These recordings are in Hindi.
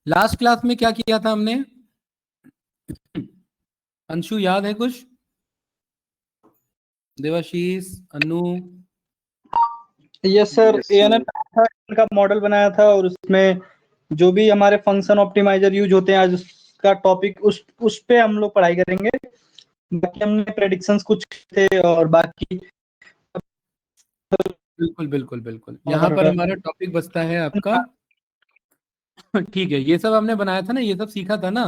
लास्ट क्लास में क्या किया था हमने? अंशु याद है कुछ? देवाशीष, अनु? यस सर, एएनएन का मॉडल बनाया था और उसमें जो भी हमारे फंक्शन ऑप्टिमाइजर यूज होते हैं आज उसका टॉपिक उस पे हम लोग पढ़ाई करेंगे। बाकी हमने प्रेडिक्शंस कुछ थे और बाकी बिल्कुल बिल्कुल बिल्कुल, यहाँ पर हमारा टॉपिक बचता है आपका। ठीक है, ये सब हमने बनाया था ना, ये सब सीखा था ना।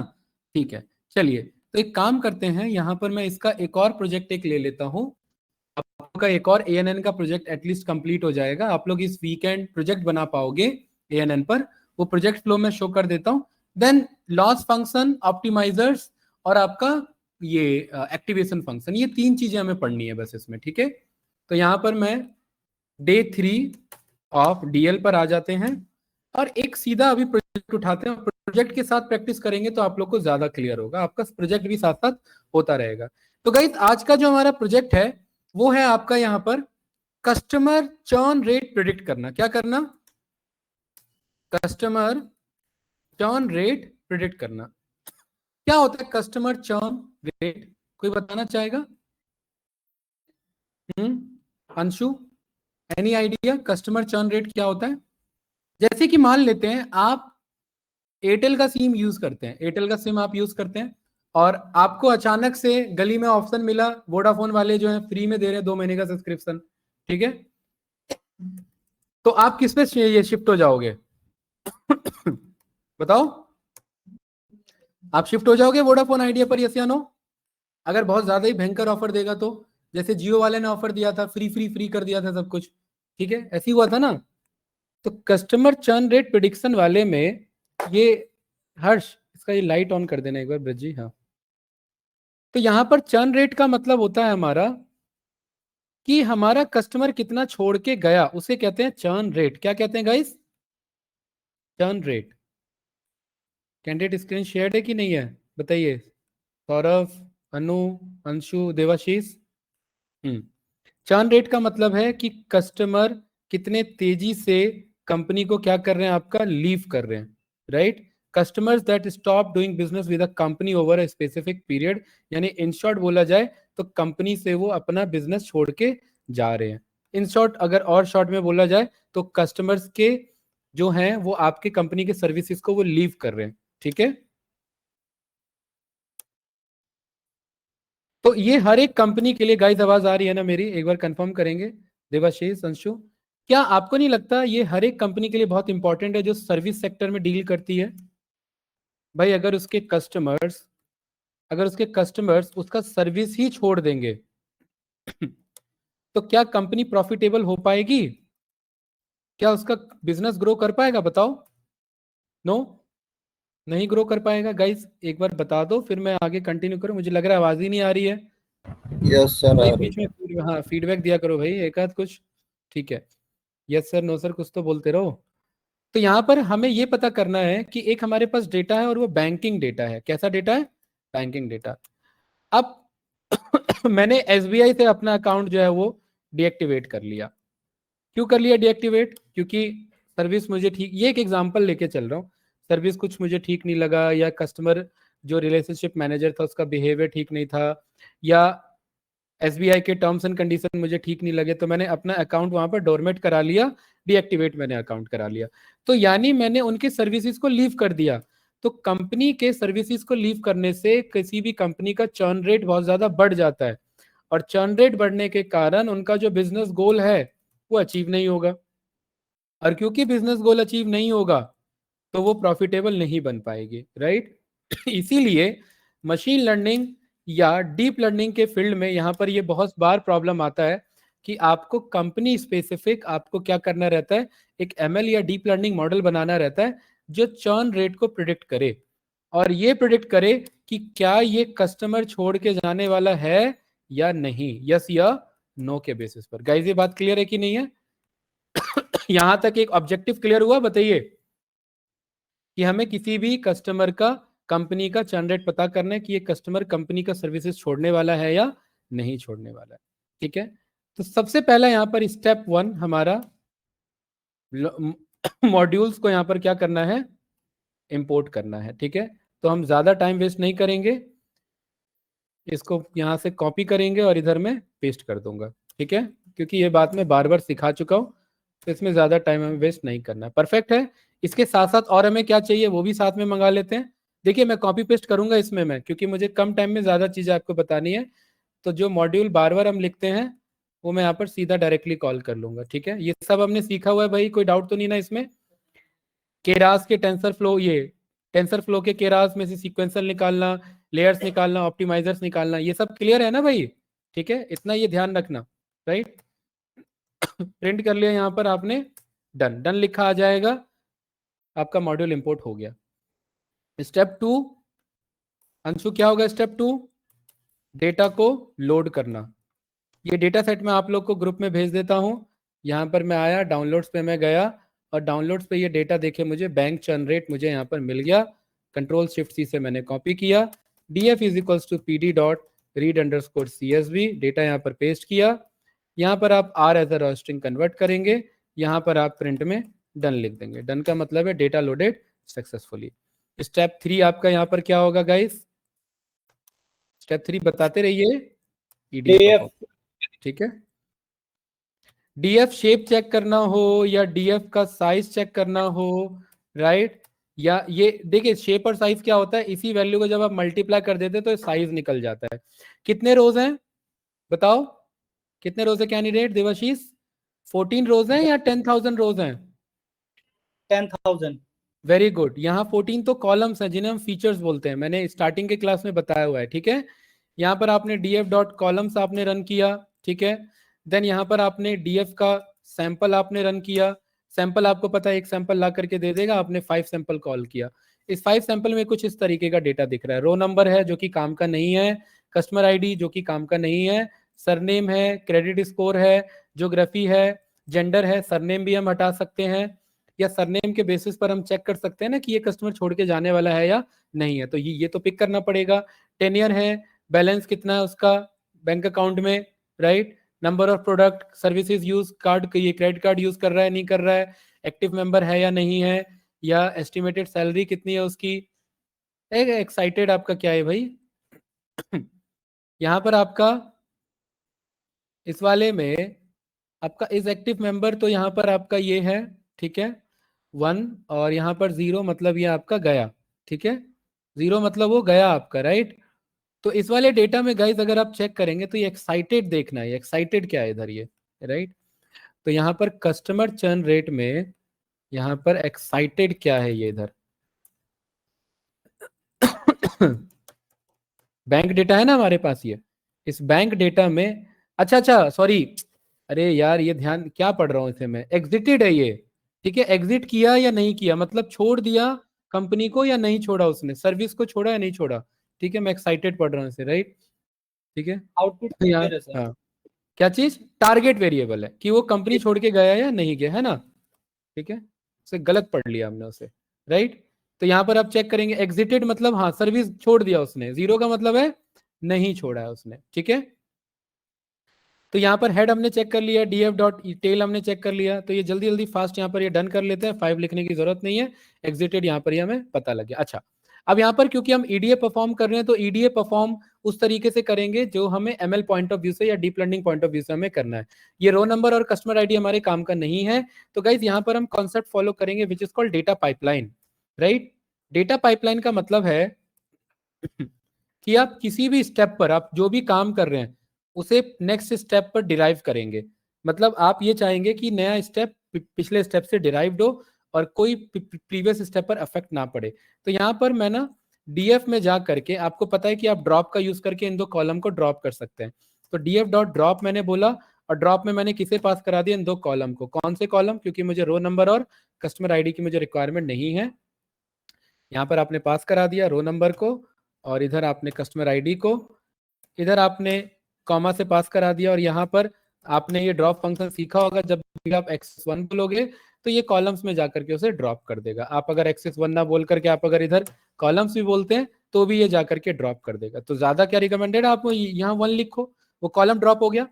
ठीक है, चलिए तो एक काम करते हैं, यहाँ पर मैं इसका एक और प्रोजेक्ट एक ले लेता हूँ। आपका एक और एएनएन का प्रोजेक्ट एटलीस्ट कंप्लीट हो जाएगा। आप लोग इस वीकेंड प्रोजेक्ट बना पाओगे एएनएन पर। वो प्रोजेक्ट फ्लो में शो कर देता हूँ। देन लॉस फंक्शन, ऑप्टिमाइजर्स और आपका ये एक्टिवेशन फंक्शन, ये 3 चीजें हमें पढ़नी है बस इसमें। ठीक है, तो यहाँ पर मैं डे 3 ऑफ डीएल पर आ जाते हैं और एक सीधा अभी प्रोजेक्ट उठाते हैं। प्रोजेक्ट के साथ प्रैक्टिस करेंगे तो आप लोग को ज्यादा क्लियर होगा, आपका प्रोजेक्ट भी साथ साथ होता रहेगा। तो गाइस आज का जो हमारा प्रोजेक्ट है वो है आपका यहाँ पर कस्टमर चर्न रेट प्रिडिक्ट करना। क्या करना? कस्टमर चर्न रेट प्रिडिक्ट करना। क्या होता है कस्टमर चर्न रेट? कोई बताना चाहेगा? Anshu, any idea customer churn rate क्या होता है? जैसे कि मान लेते हैं आप एयरटेल का सिम यूज करते हैं, एयरटेल का सिम आप यूज करते हैं और आपको अचानक से गली में ऑप्शन मिला, वोडाफोन वाले जो है फ्री में दे रहे हैं 2 महीने का सब्सक्रिप्शन। ठीक है, तो आप किस पे ये शिफ्ट हो जाओगे? बताओ, आप शिफ्ट हो जाओगे वोडाफोन आइडिया पर, यस या नो? अगर बहुत ज्यादा ही भयंकर ऑफर देगा तो, जैसे जियो वाले ने ऑफर दिया था, फ्री फ्री फ्री कर दिया था सब कुछ। ठीक है, ऐसे ही हुआ था ना। तो कस्टमर चर्न रेट प्रिडिक्शन वाले में ये, हर्ष इसका ये लाइट ऑन कर देना एक बार ब्रजी। हाँ, तो यहां पर चर्न रेट का मतलब होता है हमारा कि हमारा कस्टमर कितना छोड़ के गया, उसे कहते हैं चर्न रेट। क्या कहते हैं guys? Churn rate. Candidate screen shared है कि नहीं है बताइए? सौरभ, अनु, अंशु, देवाशीष। चर्न रेट का मतलब है कि कस्टमर कितने तेजी से कंपनी को क्या कर रहे हैं, आपका लीव कर रहे हैं। Right, customers that stop doing business with a company over a specific period, यानी इन शॉर्ट बोला जाए तो कंपनी से वो अपना बिजनेस छोड़ के जा रहे हैं। इन शॉर्ट, अगर और शॉर्ट में बोला जाए तो कस्टमर्स के जो हैं वो आपके कंपनी के सर्विसेज को वो लीव कर रहे हैं। ठीक है, तो ये हर एक कंपनी के लिए, गाइस आवाज आ रही है ना मेरी? एक बार कंफर्म करेंगे देवाशीष, अंशु। क्या आपको नहीं लगता ये हर एक कंपनी के लिए बहुत इंपॉर्टेंट है जो सर्विस सेक्टर में डील करती है? भाई अगर उसके कस्टमर्स उसका सर्विस ही छोड़ देंगे तो क्या कंपनी प्रॉफिटेबल हो पाएगी? क्या उसका बिजनेस ग्रो कर पाएगा? बताओ। नो, नहीं ग्रो कर पाएगा। गाइस एक बार बता दो, फिर मैं आगे कंटिन्यू करूं। मुझे लग रहा है आवाज ही नहीं आ रही है। यस सर भाई बीच में हाँ फीडबैक दिया करो भाई एक आध कुछ। ठीक है, यस सर, नो सर, कुछ तो बोलते रहो। तो यहाँ पर हमें ये पता करना है कि एक हमारे पास डेटा है और वो बैंकिंग डेटा है। कैसा डेटा है? Banking data. अब मैंने एसबीआई से अपना अकाउंट जो है वो डीएक्टिवेट कर लिया। क्यों कर लिया डीएक्टिवेट? क्योंकि सर्विस मुझे ठीक, ये एक एग्जांपल लेके चल रहा हूँ, सर्विस कुछ मुझे ठीक नहीं लगा, या कस्टमर जो रिलेशनशिप मैनेजर था उसका बिहेवियर ठीक नहीं था, या एसबीआई के टर्म्स एंड कंडीशन मुझे ठीक नहीं लगे, तो मैंने अपना अकाउंट वहां पर डोरमेट करा लिया, डीएक्टिवेट मैंने अकाउंट करा लिया। तो यानी मैंने उनके सर्विसेज को लीव कर दिया। तो कंपनी के सर्विसेज को लीव करने से किसी भी कंपनी का चर्न रेट बहुत ज्यादा बढ़ जाता है, और चर्न रेट बढ़ने के कारण उनका जो बिजनेस गोल है वो अचीव नहीं होगा, और क्योंकि बिजनेस गोल अचीव नहीं होगा तो वो प्रॉफिटेबल नहीं बन पाएगी। राइट इसीलिए मशीन लर्निंग या डीप लर्निंग के फील्ड में यहाँ पर ये बहुत बार प्रॉब्लम आता है कि आपको कंपनी स्पेसिफिक आपको क्या करना रहता है, एक एमएल या डीप लर्निंग मॉडल बनाना रहता है जो चर्न रेट को प्रिडिक्ट करे, और ये प्रिडिक्ट करे कि क्या ये कस्टमर छोड़ के जाने वाला है या नहीं, यस या नो के बेसिस पर। गाइस ये बात क्लियर है कि नहीं है? यहां तक एक ऑब्जेक्टिव क्लियर हुआ? बताइए कि हमें किसी भी कस्टमर का कंपनी का चर्न रेट पता करना है कि ये कस्टमर कंपनी का सर्विसेज छोड़ने वाला है या नहीं छोड़ने वाला है। ठीक है, तो सबसे पहला यहां पर स्टेप 1 हमारा मॉड्यूल्स को यहाँ पर क्या करना है, इंपोर्ट करना है। ठीक है, तो हम ज़्यादा टाइम वेस्ट नहीं करेंगे, इसको यहाँ से कॉपी करेंगे और इधर मैं पेस्ट कर दूंगा। ठीक है, क्योंकि ये बात मैं बार बार सिखा चुका हूँ, तो इसमें ज़्यादा टाइम हमें वेस्ट नहीं करना है। परफेक्ट है। इसके साथ साथ और हमें क्या चाहिए वो भी साथ में मंगा लेते हैं। देखिए मैं कॉपी पेस्ट करूंगा इसमें मैं, क्योंकि मुझे कम टाइम में ज़्यादा चीज़ें आपको बतानी है। तो जो मॉड्यूल बार बार हम लिखते हैं वो मैं यहाँ पर सीधा डायरेक्टली कॉल कर लूंगा। ठीक है, ये सब हमने सीखा हुआ है भाई, कोई डाउट तो नहीं ना इसमें। केरास के टेंसर फ्लो, ये टेंसर फ्लो के केरास में से सीक्वेंसर निकालना, लेयर्स निकालना, ऑप्टिमाइजर्स निकालना, ये सब क्लियर है ना भाई। ठीक है, इतना ये ध्यान रखना। राइट, प्रिंट कर लिया यहाँ पर आपने, डन डन लिखा आ जाएगा, आपका मॉड्यूल इंपोर्ट हो गया। स्टेप 2, अंशु क्या होगा स्टेप 2? डेटा को लोड करना। ये डेटा सेट मैं आप लोग को ग्रुप में भेज देता हूँ। यहाँ पर मैं आया, डाउनलोड्स पे मैं गया और डाउनलोड्स पे ये डेटा देखे मुझे बैंक चर्न रेट मुझे यहाँ पर मिल गया। कंट्रोल शिफ्ट सी से मैंने कॉपी किया, df is equals to pd dot read underscore csv, data यहाँ पर पेस्ट किया। यहाँ पर आप r as a string convert करेंगे, यहाँ पर आप प्रिंट में डन लिख देंगे। डन का मतलब है डेटा लोडेड सक्सेसफुली। स्टेप 3 आपका यहाँ पर क्या होगा गाइस? स्टेप 3 बताते रहिए, EDF। ठीक है, डीएफ शेप चेक करना हो या डीएफ का साइज चेक करना हो, राइट, या ये देखिए शेप और साइज क्या होता है, इसी वैल्यू को जब आप मल्टीप्लाई कर देते तो साइज निकल जाता है। कितने रोज हैं बताओ, कितने रोज है कैंडिडेट देवाशीष? 14 रोज हैं या 10,000 रोज हैं? 10,000। Very good. यहाँ 14 तो कॉलम्स हैं जिन्हें हम फीचर्स बोलते हैं, मैंने स्टार्टिंग के क्लास में बताया हुआ है। ठीक है, यहाँ पर आपने df डॉट कॉलम्स आपने रन किया। ठीक है, देन यहाँ पर आपने df का सैंपल आपने रन किया। सैंपल आपको पता है एक सैंपल ला करके दे देगा, आपने 5 सैंपल कॉल किया। इस 5 सैंपल में कुछ इस तरीके का डेटा दिख रहा है। रो नंबर है जो कि काम का नहीं है, कस्टमर आईडी जो कि काम का नहीं है, सरनेम है, क्रेडिट स्कोर है, ज्योग्राफी है, जेंडर है। सरनेम भी हम हटा सकते हैं, या सरनेम के बेसिस पर हम चेक कर सकते हैं ना कि ये कस्टमर छोड़ के जाने वाला है या नहीं है, तो ये तो पिक करना पड़ेगा। टेनियर है, बैलेंस कितना है उसका बैंक अकाउंट में, right, number of product services use, card, ये क्रेडिट कार्ड यूज कर रहा है नहीं कर रहा है, एक्टिव मेंबर है या नहीं है, या एस्टिमेटेड सैलरी कितनी है उसकी। एक्साइटेड आपका क्या है भाई? यहाँ पर आपका इस वाले में आपका इज एक्टिव मेंबर, तो यहाँ पर आपका ये है। ठीक है, 1 और यहाँ पर 0 मतलब ये आपका गया। ठीक है, 0 मतलब वो गया आपका, राइट। तो इस वाले डेटा में गाइस अगर आप चेक करेंगे तो ये एक्साइटेड देखना है, एक्साइटेड क्या है इधर ये, राइट। तो यहाँ पर कस्टमर चर्न रेट में यहाँ पर एक्साइटेड क्या है ये इधर बैंक डेटा है ना हमारे पास ये, इस बैंक डेटा में, अच्छा अच्छा सॉरी, अरे यार ये ध्यान क्या पढ़ रहा हूँ इसे मैं, एग्जिटेड है ये। ठीक है, एग्जिट किया या नहीं किया, मतलब छोड़ दिया कंपनी को या नहीं छोड़ा, उसने सर्विस को छोड़ा या नहीं छोड़ा। ठीक है, मैं एक्साइटेड पढ़ रहा हूँ इसे, राइट। ठीक है, आउटपुट तो यहाँ, है सर। हाँ, क्या चीज टारगेट वेरिएबल है कि वो कंपनी छोड़ के गया या नहीं गया, है ना। ठीक है, उसे गलत पढ़ लिया हमने उसे, राइट। तो यहाँ पर आप चेक करेंगे एग्जिटेड मतलब हाँ सर्विस छोड़ दिया उसने, 0 का मतलब है नहीं छोड़ा है उसने। ठीक है, तो यहाँ पर हेड हमने चेक कर लिया, df डॉट टेल हमने चेक कर लिया, तो ये जल्दी जल्दी फास्ट यहाँ पर ये डन कर लेते हैं, 5 लिखने की जरूरत नहीं है, एग्जिटेड यहाँ पर ही हमें पता लग गया। अच्छा, अब यहाँ पर क्योंकि हम ईडीए परफॉर्म कर रहे हैं तो ईडीए परफॉर्म उस तरीके से करेंगे जो हमें एमएल पॉइंट ऑफ व्यू से या deep learning point of view से हमें करना है। ये रो नंबर और कस्टमर आईडी हमारे काम का नहीं है, तो गाइज यहाँ पर हम कॉन्सेप्ट फॉलो करेंगे विच is called data pipeline, right. Data pipeline का मतलब है कि आप किसी भी स्टेप पर आप जो भी काम कर रहे हैं उसे नेक्स्ट स्टेप पर डिराइव करेंगे। मतलब आप ये चाहेंगे कि नया स्टेप पिछले स्टेप से डिराइव्ड हो और कोई प्रीवियस स्टेप पर अफेक्ट ना पड़े। तो यहाँ पर मैं ना डीएफ में जा करके, आपको पता है कि आप ड्रॉप का यूज करके इन दो कॉलम को ड्रॉप कर सकते हैं। तो डीएफ डॉट ड्रॉप मैंने बोला और ड्रॉप में मैंने किसे पास करा दिया, इन दो कॉलम को। कौन से कॉलम? क्योंकि मुझे रो नंबर और कस्टमर आईडी की मुझे रिक्वायरमेंट नहीं है। यहाँ पर आपने पास करा दिया रो नंबर को और इधर आपने कस्टमर आईडी को, इधर आपने कॉमा से पास करा दिया। और यहाँ पर आपने ये ड्रॉप फंक्शन सीखा होगा, जब भी आप एक्सेस 1 बोलोगे तो ये कॉलम्स में जाकर के उसे ड्रॉप कर देगा। आप अगर एक्सेस 1 ना बोल करके आप अगर इधर कॉलम्स भी बोलते हैं तो भी ये जाकर के ड्रॉप कर देगा। तो ज्यादा क्या रिकमेंडेड, आप यहाँ 1 लिखो, वो कॉलम ड्रॉप हो गया।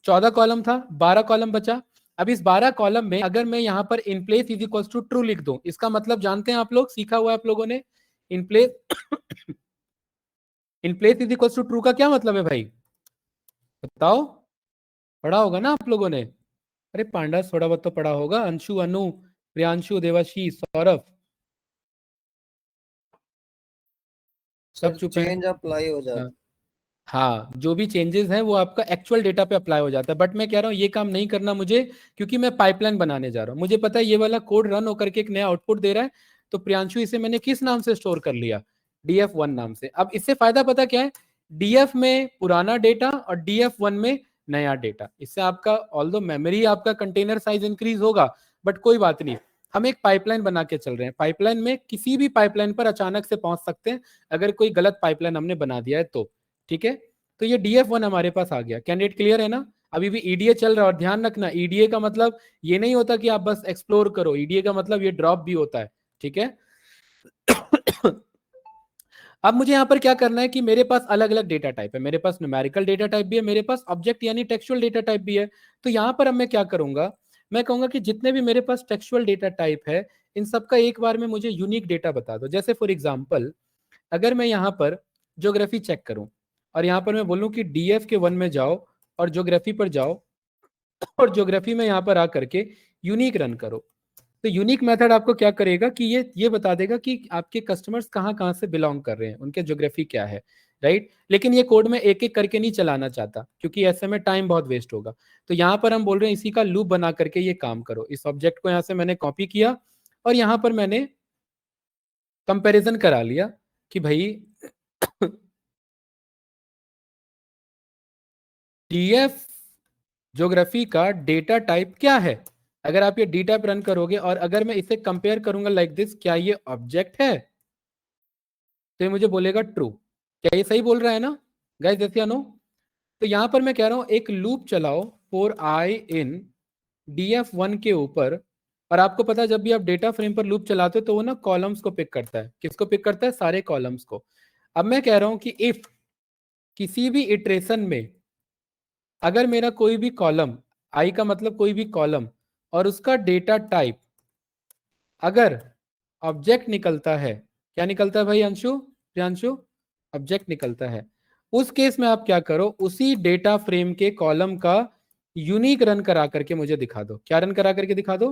14 कॉलम था, 12 कॉलम बचा, अब इस 12 कॉलम में अगर मैं यहाँ पर in place is equal to true लिख दूं, इसका मतलब जानते हैं आप लोग, सीखा हुआ है आप लोगों ने, in place in place is equal to true का क्या मतलब है भाई, बताओ, पढ़ा होगा ना आप लोगों ने। अरे पांडा थोड़ा बहुत तो पढ़ा होगा, अंशु, अनु, प्रियांशु, देवाशीष, सौरभ, सब सर चुप हैं। चेंज अप्लाई हो जाता हाँ, हाँ, जो भी चेंजेस है वो आपका एक्चुअल डेटा पे अप्लाई हो जाता है, बट मैं कह रहा हूँ ये काम नहीं करना मुझे, क्योंकि मैं पाइपलाइन बनाने जा रहा हूँ। मुझे पता है ये वाला कोड रन होकर के एक नया आउटपुट दे रहा है, तो प्रियांशु इसे मैंने किस नाम से स्टोर कर लिया, DF1 नाम से। अब इससे फायदा पता क्या है, DF में पुराना डेटा और DF1 में नया डेटा, इससे आपका ऑल्दो मेमोरी आपका कंटेनर साइज इंक्रीज होगा, बट कोई बात नहीं, हम एक पाइपलाइन बना के चल रहे हैं। पाइपलाइन में किसी भी पाइपलाइन पर अचानक से पहुंच सकते हैं अगर कोई गलत पाइपलाइन हमने बना दिया है तो, ठीक है। तो ये DF1 हमारे पास आ गया, कैंडिडेट क्लियर है ना। अभी भी EDA चल रहा है, और ध्यान रखना EDA का मतलब ये नहीं होता कि आप बस एक्सप्लोर करो, EDA का मतलब ये ड्रॉप भी होता है, ठीक है। अब मुझे यहाँ पर क्या करना है कि मेरे पास अलग अलग डेटा टाइप है, मेरे पास न्यूमेरिकल डेटा टाइप भी है, मेरे पास ऑब्जेक्ट यानी टेक्सचुअल डेटा टाइप भी है। तो यहाँ पर अब मैं क्या करूंगा, मैं कहूंगा कि जितने भी मेरे पास टेक्सचुअल डेटा टाइप है, इन सबका एक बार में मुझे यूनिक डेटा बता दो। जैसे फॉर एग्जाम्पल, अगर मैं यहाँ पर ज्योग्राफी चेक करूं और यहाँ पर मैं बोलूं कि DF के 1 में जाओ और ज्योग्राफी पर जाओ, और ज्योग्राफी में यहाँ पर आकर के यूनिक रन करो, तो यूनिक मेथड आपको क्या करेगा कि ये बता देगा कि आपके कस्टमर्स कहाँ कहाँ से बिलोंग कर रहे हैं, उनके ज्योग्राफी क्या है, राइट। लेकिन ये कोड में एक एक करके नहीं चलाना चाहता, क्योंकि ऐसे में टाइम बहुत वेस्ट होगा। तो यहाँ पर हम बोल रहे हैं इसी का लूप बना करके ये काम करो। इस ऑब्जेक्ट को यहाँ से मैंने कॉपी किया और यहाँ पर मैंने कंपैरिजन करा लिया कि भाई DF ज्योग्राफी का डेटा टाइप क्या है। अगर आप ये डी टाइप रन करोगे और अगर मैं इसे कंपेयर करूंगा लाइक दिस, क्या ये ऑब्जेक्ट है, तो ये मुझे बोलेगा ट्रू। क्या ये सही बोल रहा है ना गाइस, जैसे नो। तो यहां पर मैं कह रहा हूं एक लूप चलाओ फॉर आई इन DF1 के ऊपर, और आपको पता है जब भी आप डेटा फ्रेम पर लूप चलाते हो तो वो ना कॉलम्स को पिक करता है। किसको पिक करता है, सारे कॉलम्स को। अब मैं कह रहा हूं कि इफ किसी भी इटरेशन में अगर मेरा कोई भी कॉलम, आई का मतलब कोई भी कॉलम, और उसका डेटा टाइप अगर ऑब्जेक्ट निकलता है, क्या निकलता है भाई अंशु, प्रियांशु, ऑब्जेक्ट निकलता है, उस केस में आप क्या करो, उसी डेटा फ्रेम के कॉलम का यूनिक रन करा करके मुझे दिखा दो। क्या रन करा करके दिखा दो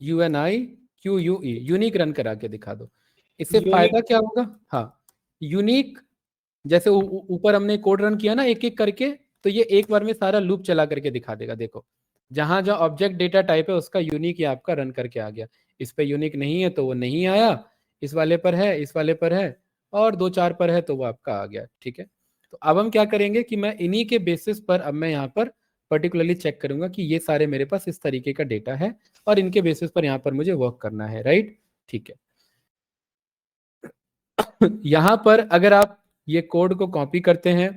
UNIQUE, यूनिक रन करा के दिखा दो। इससे फायदा क्या होगा, हाँ, यूनिक, जैसे ऊपर हमने कोड रन किया ना एक एक करके, तो ये एक बार में सारा लूप चला करके दिखा देगा। देखो जहां जहां ऑब्जेक्ट डेटा टाइप है उसका यूनिक ये आपका रन करके आ गया, इस पे यूनिक नहीं है तो वो नहीं आया, इस वाले पर है, इस वाले पर है, और दो चार पर है तो वो आपका आ गया, ठीक है। तो अब हम क्या करेंगे कि मैं इन्हीं के बेसिस पर अब मैं यहाँ पर पर्टिकुलरली चेक करूंगा कि ये सारे मेरे पास इस तरीके का डेटा है, और इनके बेसिस पर यहाँ पर मुझे वर्क करना है, राइट, ठीक है। यहाँ पर अगर आप ये कोड को कॉपी करते हैं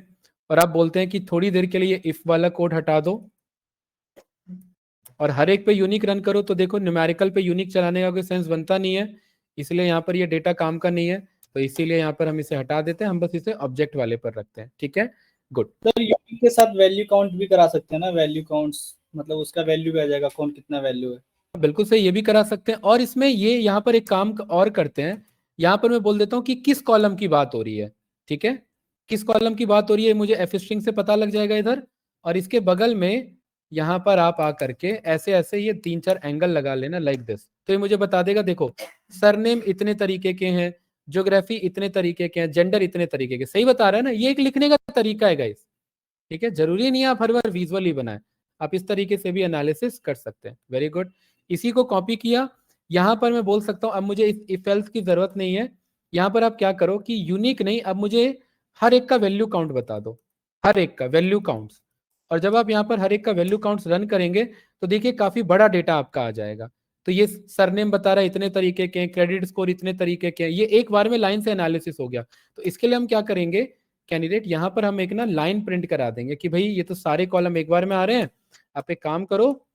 और आप बोलते हैं कि थोड़ी देर के लिए इफ वाला कोड हटा दो और हर एक पे यूनिक रन करो, तो देखो न्यूमेरिकल पे यूनिक चलाने का कोई सेंस बनता नहीं है, इसलिए यहाँ पर ये डेटा काम का नहीं है, तो इसीलिए यहाँ पर हम इसे हटा देते हैं, हम बस इसे ऑब्जेक्ट वाले पर रखते हैं, ठीक है, गुड। सर यूनिक के साथ वैल्यू काउंट भी करा सकते हैं ना, वैल्यू काउंट्स, मतलब उसका वैल्यू भी आ जाएगा कौन कितना वैल्यू है। बिल्कुल सही, ये भी करा सकते हैं। और इसमें ये यहाँ पर एक काम और करते हैं, यहाँ पर मैं बोल देता हूँ कि किस कॉलम की बात हो रही है, ठीक है, किस कॉलम की बात हो रही है मुझे एफ स्ट्रिंग से पता लग जाएगा इधर, और इसके बगल में यहाँ पर आप आ करके ऐसे ऐसे ये 3-4 एंगल लगा लेना लाइक दिस, तो ये मुझे बता देगा देखो सरनेम इतने तरीके के हैं, ज्योग्राफी इतने तरीके के हैं, जेंडर इतने तरीके के, सही बता रहा है ना, ये एक लिखने का तरीका है गाइस, ठीक है। जरूरी नहीं है आप हर बार विजुअल ही बनाए, आप इस तरीके से भी एनालिसिस कर सकते हैं, वेरी गुड। इसी को कॉपी किया, यहां पर मैं बोल सकता हूं अब मुझे इफ एल्स की जरूरत नहीं है, यहां पर आप क्या करो कि यूनिक नहीं, अब मुझे हर एक का वैल्यू काउंट बता दो, हर एक का वैल्यू काउंट्स। और जब आप यहाँ पर हर एक का वैल्यू काउंट्स रन करेंगे तो देखिए काफी बड़ा डेटा आपका आ जाएगा। तो ये सरनेम बता रहा है इतने तरीके के, क्रेडिट स्कोर इतने तरीके के, ये एक बार में लाइन से एनालिसिस हो गया। तो इसके लिए हम क्या करेंगे कैंडिडेट, यहाँ पर हम एक ना लाइन प्रिंट करा देंगे कि भाई ये तो सारे कॉलम एक बार में आ रहे हैं, आप एक काम करो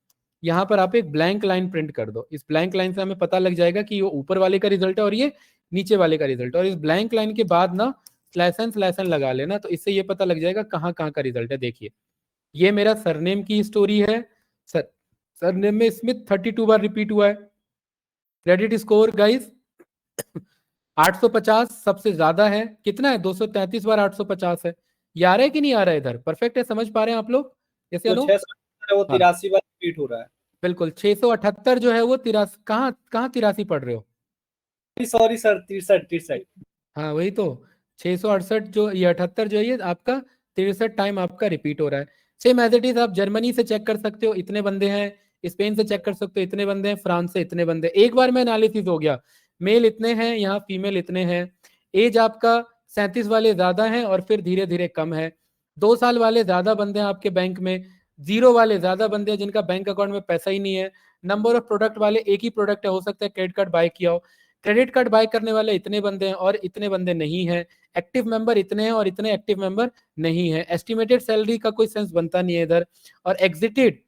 यहाँ पर आप एक ब्लैंक लाइन प्रिंट कर दो। इस ब्लैंक लाइन से हमें पता लग जाएगा कि ये ऊपर वाले का रिजल्ट है और ये नीचे वाले का रिजल्ट है, और इस ब्लैंक लाइन के बाद ना स्लैश एन लगा लेना, तो इससे ये पता लग जाएगा कहाँ कहाँ का रिजल्ट है। देखिए ये मेरा सरनेम की स्टोरी है। सरनेम में स्मिथ 32 बार रिपीट हुआ है। क्रेडिट स्कोर गाइस 850 सबसे ज्यादा है। कितना है? 233 बार 850 है। ये आ रहा है कि नहीं आ रहा है? इधर परफेक्ट है, समझ पा रहे हैं आप लोग? जैसे जो अनु, 678 है वो हाँ 83 बार रिपीट हो रहा है। बिल्कुल। 678 जो है वो 83, कहाँ कहाँ 83 पढ़ रहे हो? Sorry sir, 63 63। हाँ वही तो, 668 जो ये 78 जो है ये आपका 63 टाइम आपका रिपीट हो रहा है। सेम एज इट इज आप जर्मनी से चेक कर सकते हो, इतने बंदे हैं। स्पेन से चेक कर सकते हो, इतने बंदे हैं। फ्रांस से इतने बंदे। एक बार में एनालिसिस हो गया, मेल इतने हैं यहाँ, फीमेल इतने हैं। एज आपका 37 वाले ज्यादा हैं और फिर धीरे धीरे कम है। 2 साल वाले ज्यादा बंदे हैं आपके बैंक में। 0 वाले ज्यादा बंदे हैं जिनका बैंक अकाउंट में पैसा ही नहीं है। नंबर ऑफ प्रोडक्ट वाले एक ही प्रोडक्ट है, हो सकता है क्रेडिट कार्ड बाय किया हो। क्रेडिट कार्ड बाय करने वाले इतने बंदे हैं और इतने बंदे नहीं हैं। एक्टिव मेंबर इतने हैं और इतने एक्टिव मेंबर नहीं है। एस्टिमेटेड सैलरी का कोई सेंस बनता नहीं है इधर। और एग्जिटेड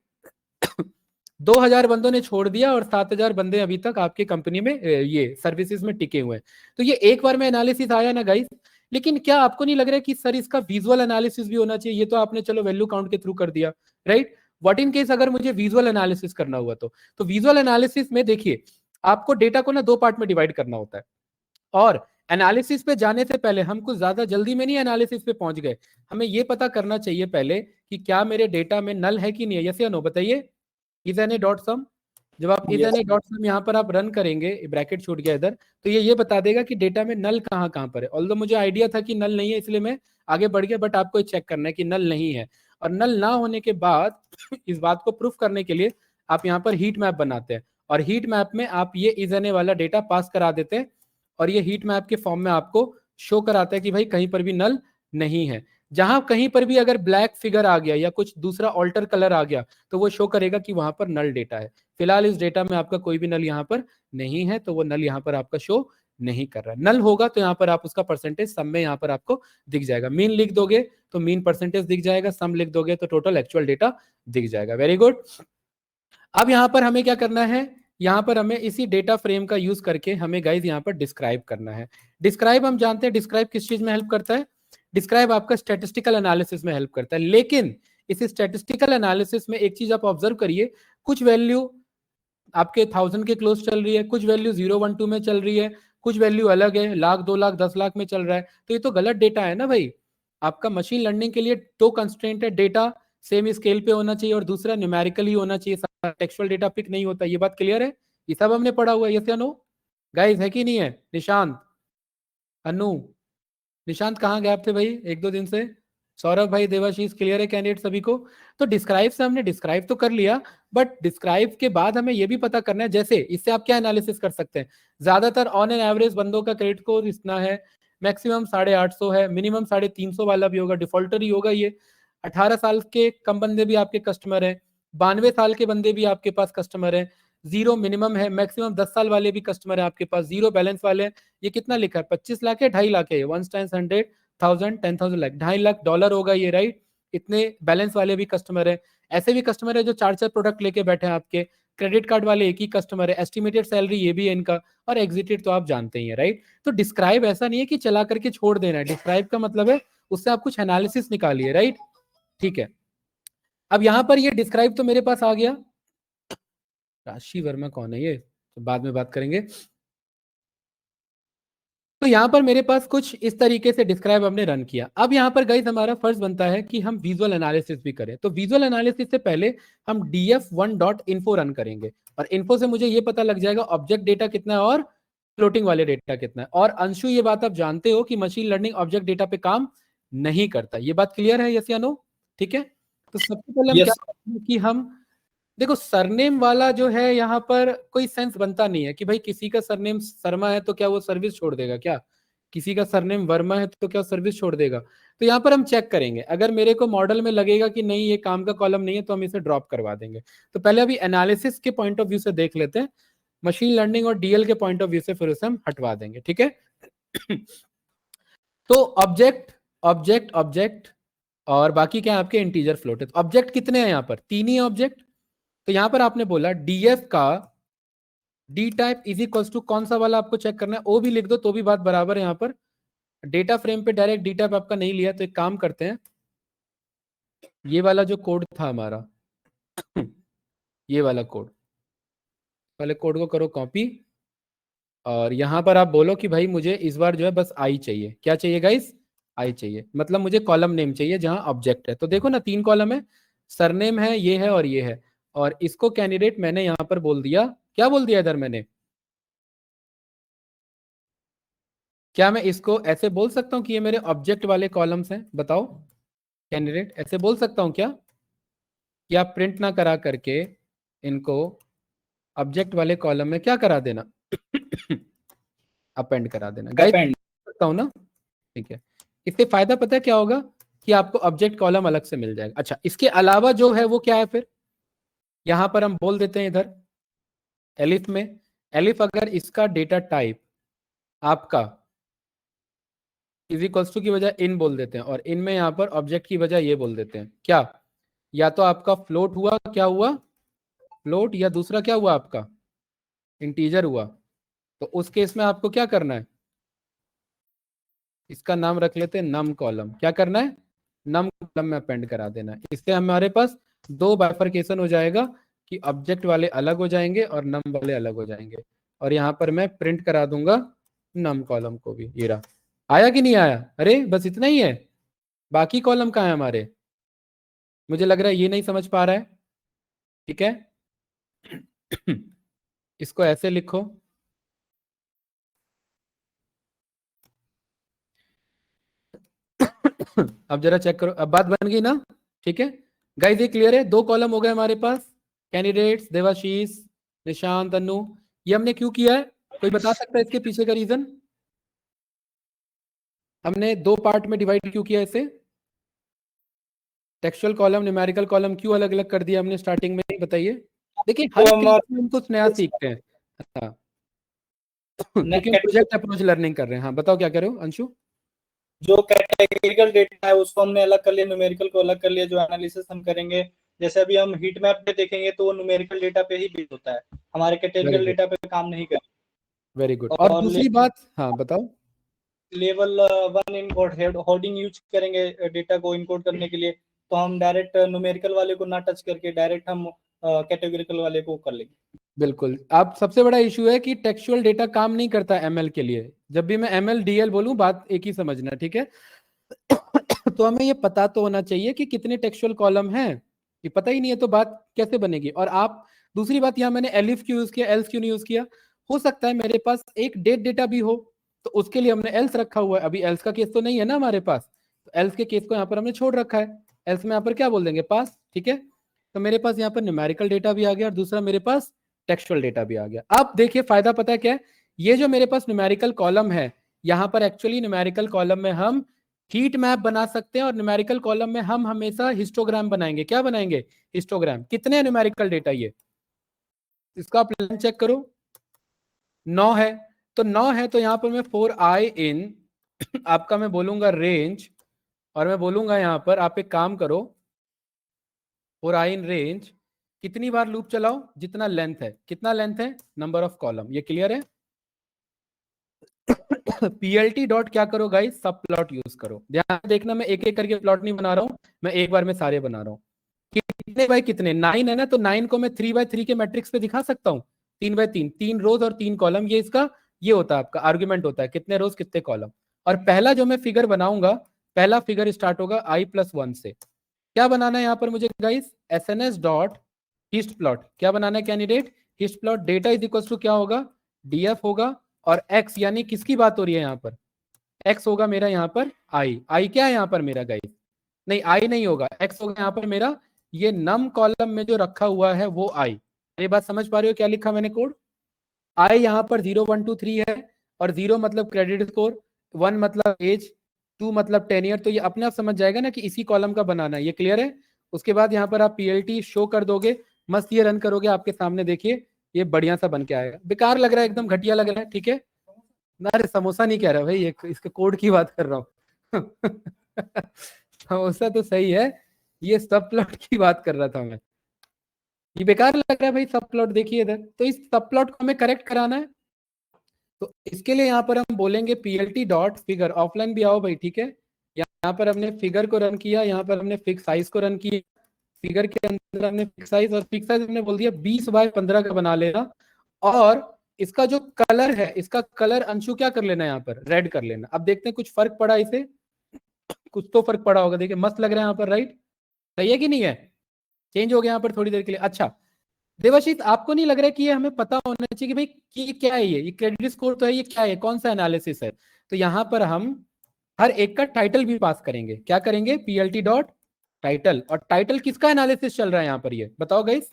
2000 बंदों ने छोड़ दिया और 7000 बंदे अभी तक आपकी कंपनी में ये सर्विसेज में टिके हुए हैं। तो ये एक बार में एनालिसिस आया ना गाइस। लेकिन क्या आपको नहीं लग रहा है कि सर इसका विजुअल एनालिसिस भी होना चाहिए? ये तो आपने चलो वैल्यू काउंट के थ्रू कर दिया, राइट? व्हाट इन केस अगर मुझे विजुअल एनालिसिस करना हुआ तो विजुअल एनालिसिस में देखिए, आपको डेटा को ना 2 पार्ट में डिवाइड करना होता है। और एनालिसिस पे जाने से पहले हम कुछ ज्यादा जल्दी में नहीं एनालिसिस पे पहुंच गए। हमें ये पता करना चाहिए पहले कि क्या मेरे डेटा में नल है कि नहीं है। यस या नो बताइए। Is N A dot sum, जब आप is N yes. A dot sum यहाँ पर आप रन करेंगे, ब्रैकेट छूट गया इधर, तो ये बता देगा कि डेटा में नल कहाँ कहाँ पर है। ऑल्दो मुझे आइडिया था कि नल नहीं है इसलिए मैं आगे बढ़ गया, बट आपको चेक करना है कि नल नहीं है। और नल ना होने के बाद इस बात को प्रूफ करने के लिए आप यहाँ पर हीट मैप बनाते हैं। और हीट मैप में आप ये इज एन ए वाला डेटा पास करा देते हैं और ये हीट मैप के फॉर्म में आपको शो कराता है कि भाई कहीं पर भी नल नहीं है। जहां कहीं पर भी अगर ब्लैक फिगर आ गया या कुछ दूसरा ऑल्टर कलर आ गया तो वो शो करेगा कि वहां पर नल डेटा है। फिलहाल इस डेटा में आपका कोई भी नल यहाँ पर नहीं है, तो वो नल यहाँ पर आपका शो नहीं कर रहा है। नल होगा तो यहाँ पर आप उसका परसेंटेज सम में यहाँ पर आपको दिख जाएगा। मीन लिख दोगे तो मीन परसेंटेज दिख जाएगा, सम लिख दोगे तो टोटल एक्चुअल डेटा दिख जाएगा। Very good. अब यहाँ पर हमें क्या करना है? यहाँ पर हमें इसी डेटा फ्रेम का यूज करके हमें गाइज यहाँ पर डिस्क्राइब करना है। डिस्क्राइब हम जानते हैं, डिस्क्राइब किस चीज में हेल्प करता है? डिस्क्राइब आपका स्टैटिस्टिकल एनालिसिस में हेल्प करता है। लेकिन इस स्टैटिस्टिकल एनालिसिस में एक चीज आप ऑब्जर्व करिए, कुछ वैल्यू आपके 1000 के क्लोज चल रही है, कुछ वैल्यू 012 में चल रही है, कुछ वैल्यू अलग है, लाख 2 लाख 10 लाख में चल रहा है। तो ये तो गलत डेटा है ना भाई। आपका मशीन लर्निंग के लिए 2 कंस्ट्रेंट है, डेटा सेम स्केल पे होना चाहिए और दूसरा न्यूमेरिकली होना चाहिए, टेक्सचुअल डेटा पिक नहीं होता। ये बात क्लियर है? ये सब हमने पढ़ा हुआ है, यस या नो गाइस, है कि नहीं है? निशांत, अनु, निशांत कहाँ गए आप थे भाई 1-2 दिन से? सौरभ भाई, देवाशीष, क्लियर है कैंडिडेट सभी को? तो डिस्क्राइब से हमने डिस्क्राइब तो कर लिया, बट डिस्क्राइब के बाद हमें यह भी पता करना है, जैसे इससे आप क्या एनालिसिस कर सकते हैं? ज्यादातर ऑन एन एवरेज बंदों का क्रेडिट स्कोर इतना है, मैक्सिमम 850 है, मिनिमम 350 वाला भी होगा, डिफॉल्टर ही होगा ये। 18 साल के कम बंदे भी आपके कस्टमर हैं, 92 साल के बंदे भी आपके पास कस्टमर हैं। 0 मिनिमम है, मैक्सिमम 10 साल वाले भी कस्टमर है आपके पास, 0 बैलेंस वाले हैं। ये कितना लिखा है? 25 लाख है, 2.5 लाख है? 1 टाइम्स 100,000 10,000 लाख, 2.5 लाख डॉलर होगा ये, राइट? इतने बैलेंस वाले भी कस्टमर है। ऐसे भी कस्टमर है जो 4-4 प्रोडक्ट लेके बैठे हैं आपके। क्रेडिट कार्ड वाले एक ही कस्टमर है। एस्टिमेटेड सैलरी ये भी है इनका, और एग्जिटेड तो आप जानते ही हैं, राइट? तो डिस्क्राइब ऐसा नहीं है कि चला करके छोड़ देना है। डिस्क्राइब का मतलब है उससे आप कुछ एनालिसिस निकालिए, राइट? ठीक है। अब यहां पर ये डिस्क्राइब तो मेरे पास आ गया। राशि वर्मा कौन है ये, तो बाद में बात करेंगे। तो यहाँ पर मेरे पास कुछ इस तरीके से डिस्क्राइब हमने रन किया। अब यहाँ पर गाइस हमारा फर्ज बनता है कि हम विजुअल एनालिसिस भी करें। तो विजुअल एनालिसिस से पहले हम df1.info रन करेंगे, और इन्फो से मुझे ये पता लग जाएगा ऑब्जेक्ट डेटा कितना है और फ्लोटिंग वाले डेटा कितना है। और अंशु, ये बात आप जानते हो कि मशीन लर्निंग ऑब्जेक्ट डेटा पे काम नहीं करता। ये बात क्लियर है, यस या नो? ठीक है। तो सबसे पहले हम क्या यस। करते हैं कि हम देखो, सरनेम वाला जो है यहाँ पर कोई सेंस बनता नहीं है कि भाई किसी का सरनेम शर्मा है तो क्या वो सर्विस छोड़ देगा क्या? किसी का सरनेम वर्मा है तो क्या सर्विस छोड़ देगा? तो यहाँ पर हम चेक करेंगे, अगर मेरे को मॉडल में लगेगा कि नहीं ये काम का कॉलम नहीं है तो हम इसे ड्रॉप करवा देंगे। तो पहले अभी एनालिसिस के पॉइंट ऑफ व्यू से देख लेते हैं, मशीन लर्निंग और डीएल के पॉइंट ऑफ व्यू से फिर उसे हम हटवा देंगे, ठीक है? तो ऑब्जेक्ट ऑब्जेक्ट ऑब्जेक्ट और बाकी क्या है आपके इंटीजर फ्लोट है। तो ऑब्जेक्ट कितने हैं यहाँ पर? 3 ही ऑब्जेक्ट। तो यहां पर आपने बोला डीएफ का d type is equal to कौन सा वाला आपको चेक करना है, ओ भी लिख दो तो भी बात बराबर है। यहां पर डेटा फ्रेम पे डायरेक्ट डी टाइप आपका नहीं लिया, तो एक काम करते हैं, ये वाला जो कोड था हमारा, ये वाला कोड, वाले कोड को करो कॉपी, और यहां पर आप बोलो कि भाई मुझे इस बार जो है बस आई चाहिए। क्या चाहिए गाइस? आई चाहिए, मतलब मुझे कॉलम नेम चाहिए जहां ऑब्जेक्ट है। तो देखो ना, 3 कॉलम है, सरनेम है, ये है और ये है, और इसको कैंडिडेट मैंने यहां पर बोल दिया। क्या बोल दिया इधर मैंने? क्या मैं इसको ऐसे बोल सकता हूं कि ये मेरे ऑब्जेक्ट वाले कॉलम्स हैं? बताओ कैंडिडेट, ऐसे बोल सकता हूं क्या? या प्रिंट ना करा करके इनको ऑब्जेक्ट वाले कॉलम में क्या करा देना? अपेंड करा देना। Guys append. सकता हूं ना? ठीक है। इससे फायदा पता है क्या होगा? कि आपको ऑब्जेक्ट कॉलम अलग से मिल जाएगा। अच्छा, इसके अलावा जो है वो क्या है फिर? यहां पर हम बोल देते हैं इधर एलिफ में, एलिफ अगर इसका डेटा टाइप आपका इज इक्वल्स टू की बजाय इन बोल देते हैं, और इन में यहां पर ऑब्जेक्ट की बजाय ये बोल देते हैं क्या? या तो आपका फ्लोट हुआ, क्या हुआ? फ्लोट, या दूसरा क्या हुआ आपका? इंटीजर हुआ। तो उस केस में आपको क्या करना है? इसका नाम रख लेते हैं नम कॉलम। क्या करना है? नम कॉलम में अपेंड करा देना है। इससे हमारे पास 2 बाइफरकेशन हो जाएगा कि ऑब्जेक्ट वाले अलग हो जाएंगे और नम वाले अलग हो जाएंगे। और यहाँ पर मैं प्रिंट करा दूंगा नम कॉलम को भी। ये रहा। आया कि नहीं आया? अरे बस इतना ही है, बाकी कॉलम कहाँ है हमारे? मुझे लग रहा है ये नहीं समझ पा रहा है। ठीक है। इसको ऐसे लिखो। अब जरा चेक करो, अब बात बन गई ना? ठीक है गाइस, ये क्लियर है? 2 कॉलम हो गए हमारे पास, कैंडिडेट्स, देवाशीष, निशांत, अनु। ये हमने क्यों किया है? कोई बता सकता है इसके पीछे का रीजन? हमने 2 पार्ट में डिवाइड क्यों किया इसे? टेक्सचुअल कॉलम, न्यूमेरिकल कॉलम क्यों अलग अलग कर दिया हमने स्टार्टिंग में? बताइए। देखिए तो हर हम क्लास में हम कुछ नया सीखते हैं। हाँ, क्योंकि हम प्रोजेक्ट अप्रोच लर्निंग कर रहे हैं। हाँ बताओ क्या कर रहे हो अंशु? जो कैटेगरिकल डेटा है उसको हमने अलग कर लिया, न्यूमेरिकल को अलग कर लिया। जो एनालिसिस हम करेंगे, जैसे अभी हम हीट मैप पे देखेंगे तो वो न्यूमेरिकल डेटा पे ही बेस्ड होता है, हमारे वेरी कैटेगरिकल गुड, डेटा पे काम नहीं कर। Very good. और और दूसरी बात, हाँ बताओ। लेवल 1 इनकोड होर्डिंग यूज करेंगे डेटा को इनकोड करने के लिए, तो हम डायरेक्ट न्यूमेरिकल वाले को ना टच करके डायरेक्ट हम कैटेगरिकल वाले को कर लेंगे। बिल्कुल। अब सबसे बड़ा इशू है कि टेक्सचुअल डेटा काम नहीं करता एमएल के लिए। जब भी मैं एमएल डीएल बोलूं, बात एक ही समझना, ठीक है? तो हमें ये पता तो होना चाहिए कि कितने टेक्सचुअल कॉलम हैं। ये पता ही नहीं है तो बात कैसे बनेगी? और आप, दूसरी बात, यहाँ मैंने एलिफ क्यों यूज किया, एल्स क्यों नहीं यूज किया? हो सकता है मेरे पास एक डेट डेटा भी हो, तो उसके लिए हमने एल्स रखा हुआ है। अभी एल्स का केस तो नहीं है ना हमारे पास, तो एल्स के केस को यहाँ पर हमने छोड़ रखा है। एल्स में यहाँ पर क्या बोल देंगे? पास। ठीक है। तो मेरे पास यहाँ पर न्यूमेरिकल डेटा भी आ गया और दूसरा मेरे पास टेक्सचुअल डेटा भी आ गया। अब देखिए फायदा पता है क्या है? ये जो मेरे पास न्यूमेरिकल कॉलम है, यहाँ पर एक्चुअली न्यूमेरिकल कॉलम में हम हीट मैप बना सकते हैं, और न्यूमेरिकल कॉलम में हम हमेशा हिस्टोग्राम बनाएंगे। क्या बनाएंगे? हिस्टोग्राम। कितने न्यूमेरिकल डेटा ये? इसका प्लान चेक करो। 9 है। तो 9 है तो यहाँ पर मैं 4i इन आपका मैं बोलूंगा रेंज, और मैं बोलूंगा यहाँ पर आप एक काम करो, 4i इन रेंज। कितनी बार लूप चलाओ? जितना लेंथ है। कितना लेंथ है? Number of column. ये क्लियर है? पीएलटी डॉट क्या करो गाइस? सब प्लॉट यूज करो। ध्यान देखना, मैं एक एक करके प्लॉट नहीं बना रहा हूं, मैं एक बार में सारे बना रहा हूं। कितने बाय कितने? 9 है ना, तो 9 को मैं 3 बाय 3 के मैट्रिक्स पे दिखा सकता हूँ। 3 बाय 3, 3 रोज और 3 कॉलम, ये इसका ये होता है आपका आर्ग्यूमेंट होता है, कितने रोज कितने कॉलम। और पहला जो मैं फिगर बनाऊंगा, पहला फिगर स्टार्ट होगा i+1 से। क्या बनाना है यहाँ पर मुझे guys? SNS dot hist plot. क्या बनाना है candidate? Hist plot. Data is equal to क्या होगा? डीएफ होगा। और एक्स यानी किसकी बात हो रही है यहाँ पर? एक्स होगा मेरा यहाँ पर आई। आई क्या है यहाँ पर मेरा गाइस? नहीं, आई नहीं होगा, एक्स होगा यहाँ पर मेरा। ये नम कॉलम में जो रखा हुआ है वो आई। ये बात समझ पा रहे हो क्या लिखा मैंने कोड? आई यहाँ पर 0 1 2 3 है, और 0 मतलब क्रेडिट स्कोर, 1 मतलब एज, 2 मतलब टेनियर। तो ये अपने आप समझ जाएगा ना कि इसी कॉलम का बनाना है। ये क्लियर है? उसके बाद यहाँ पर आप पीएलटी शो कर दोगे, मस्त ये रन करोगे, आपके सामने देखिए ये बढ़िया सा बन के आएगा। बेकार लग रहा है, एकदम घटिया लग रहा है, ठीक है ना? अरे समोसा नहीं कह रहा भाई, ये इसके कोड की बात कर रहा हूँ। समोसा तो सही है, ये सब प्लॉट की बात कर रहा था मैं। ये बेकार लग रहा है भाई सब प्लॉट। देखिए इधर, तो इस सब प्लॉट को हमें करेक्ट कराना है। तो इसके लिए यहाँ पर हम बोलेंगे पीएलटी डॉट फिगर। ऑफलाइन भी आओ भाई, ठीक है? यहाँ पर हमने फिगर को रन किया, यहाँ पर हमने फिक्स साइज को रन किया, फिगर के अंदर हमने फिक्स साइज, और फिक्स साइज हमने बोल दिया 20/15 का बना लेना, और इसका जो कलर है, इसका कलर अंशु क्या कर लेना, यहाँ पर रेड कर लेना। अब देखते हैं कुछ फर्क पड़ा इसे, कुछ तो फर्क पड़ा होगा, देखिए मस्त लग रहा है यहाँ पर, राइट? सही है कि नहीं है? चेंज हो गया यहाँ पर थोड़ी देर के लिए। अच्छा देवाशीष, आपको नहीं लग रहा है कि ये हमें पता होना चाहिए कि भाई कि ये क्या है, ये क्रेडिट स्कोर तो है, ये क्या है, कौन सा एनालिसिस है? तो यहाँ पर हम हर एक का टाइटल भी पास करेंगे। क्या करेंगे? PLT dot title. और टाइटल किसका एनालिसिस चल रहा है यहाँ पर, ये बताओ गाइस?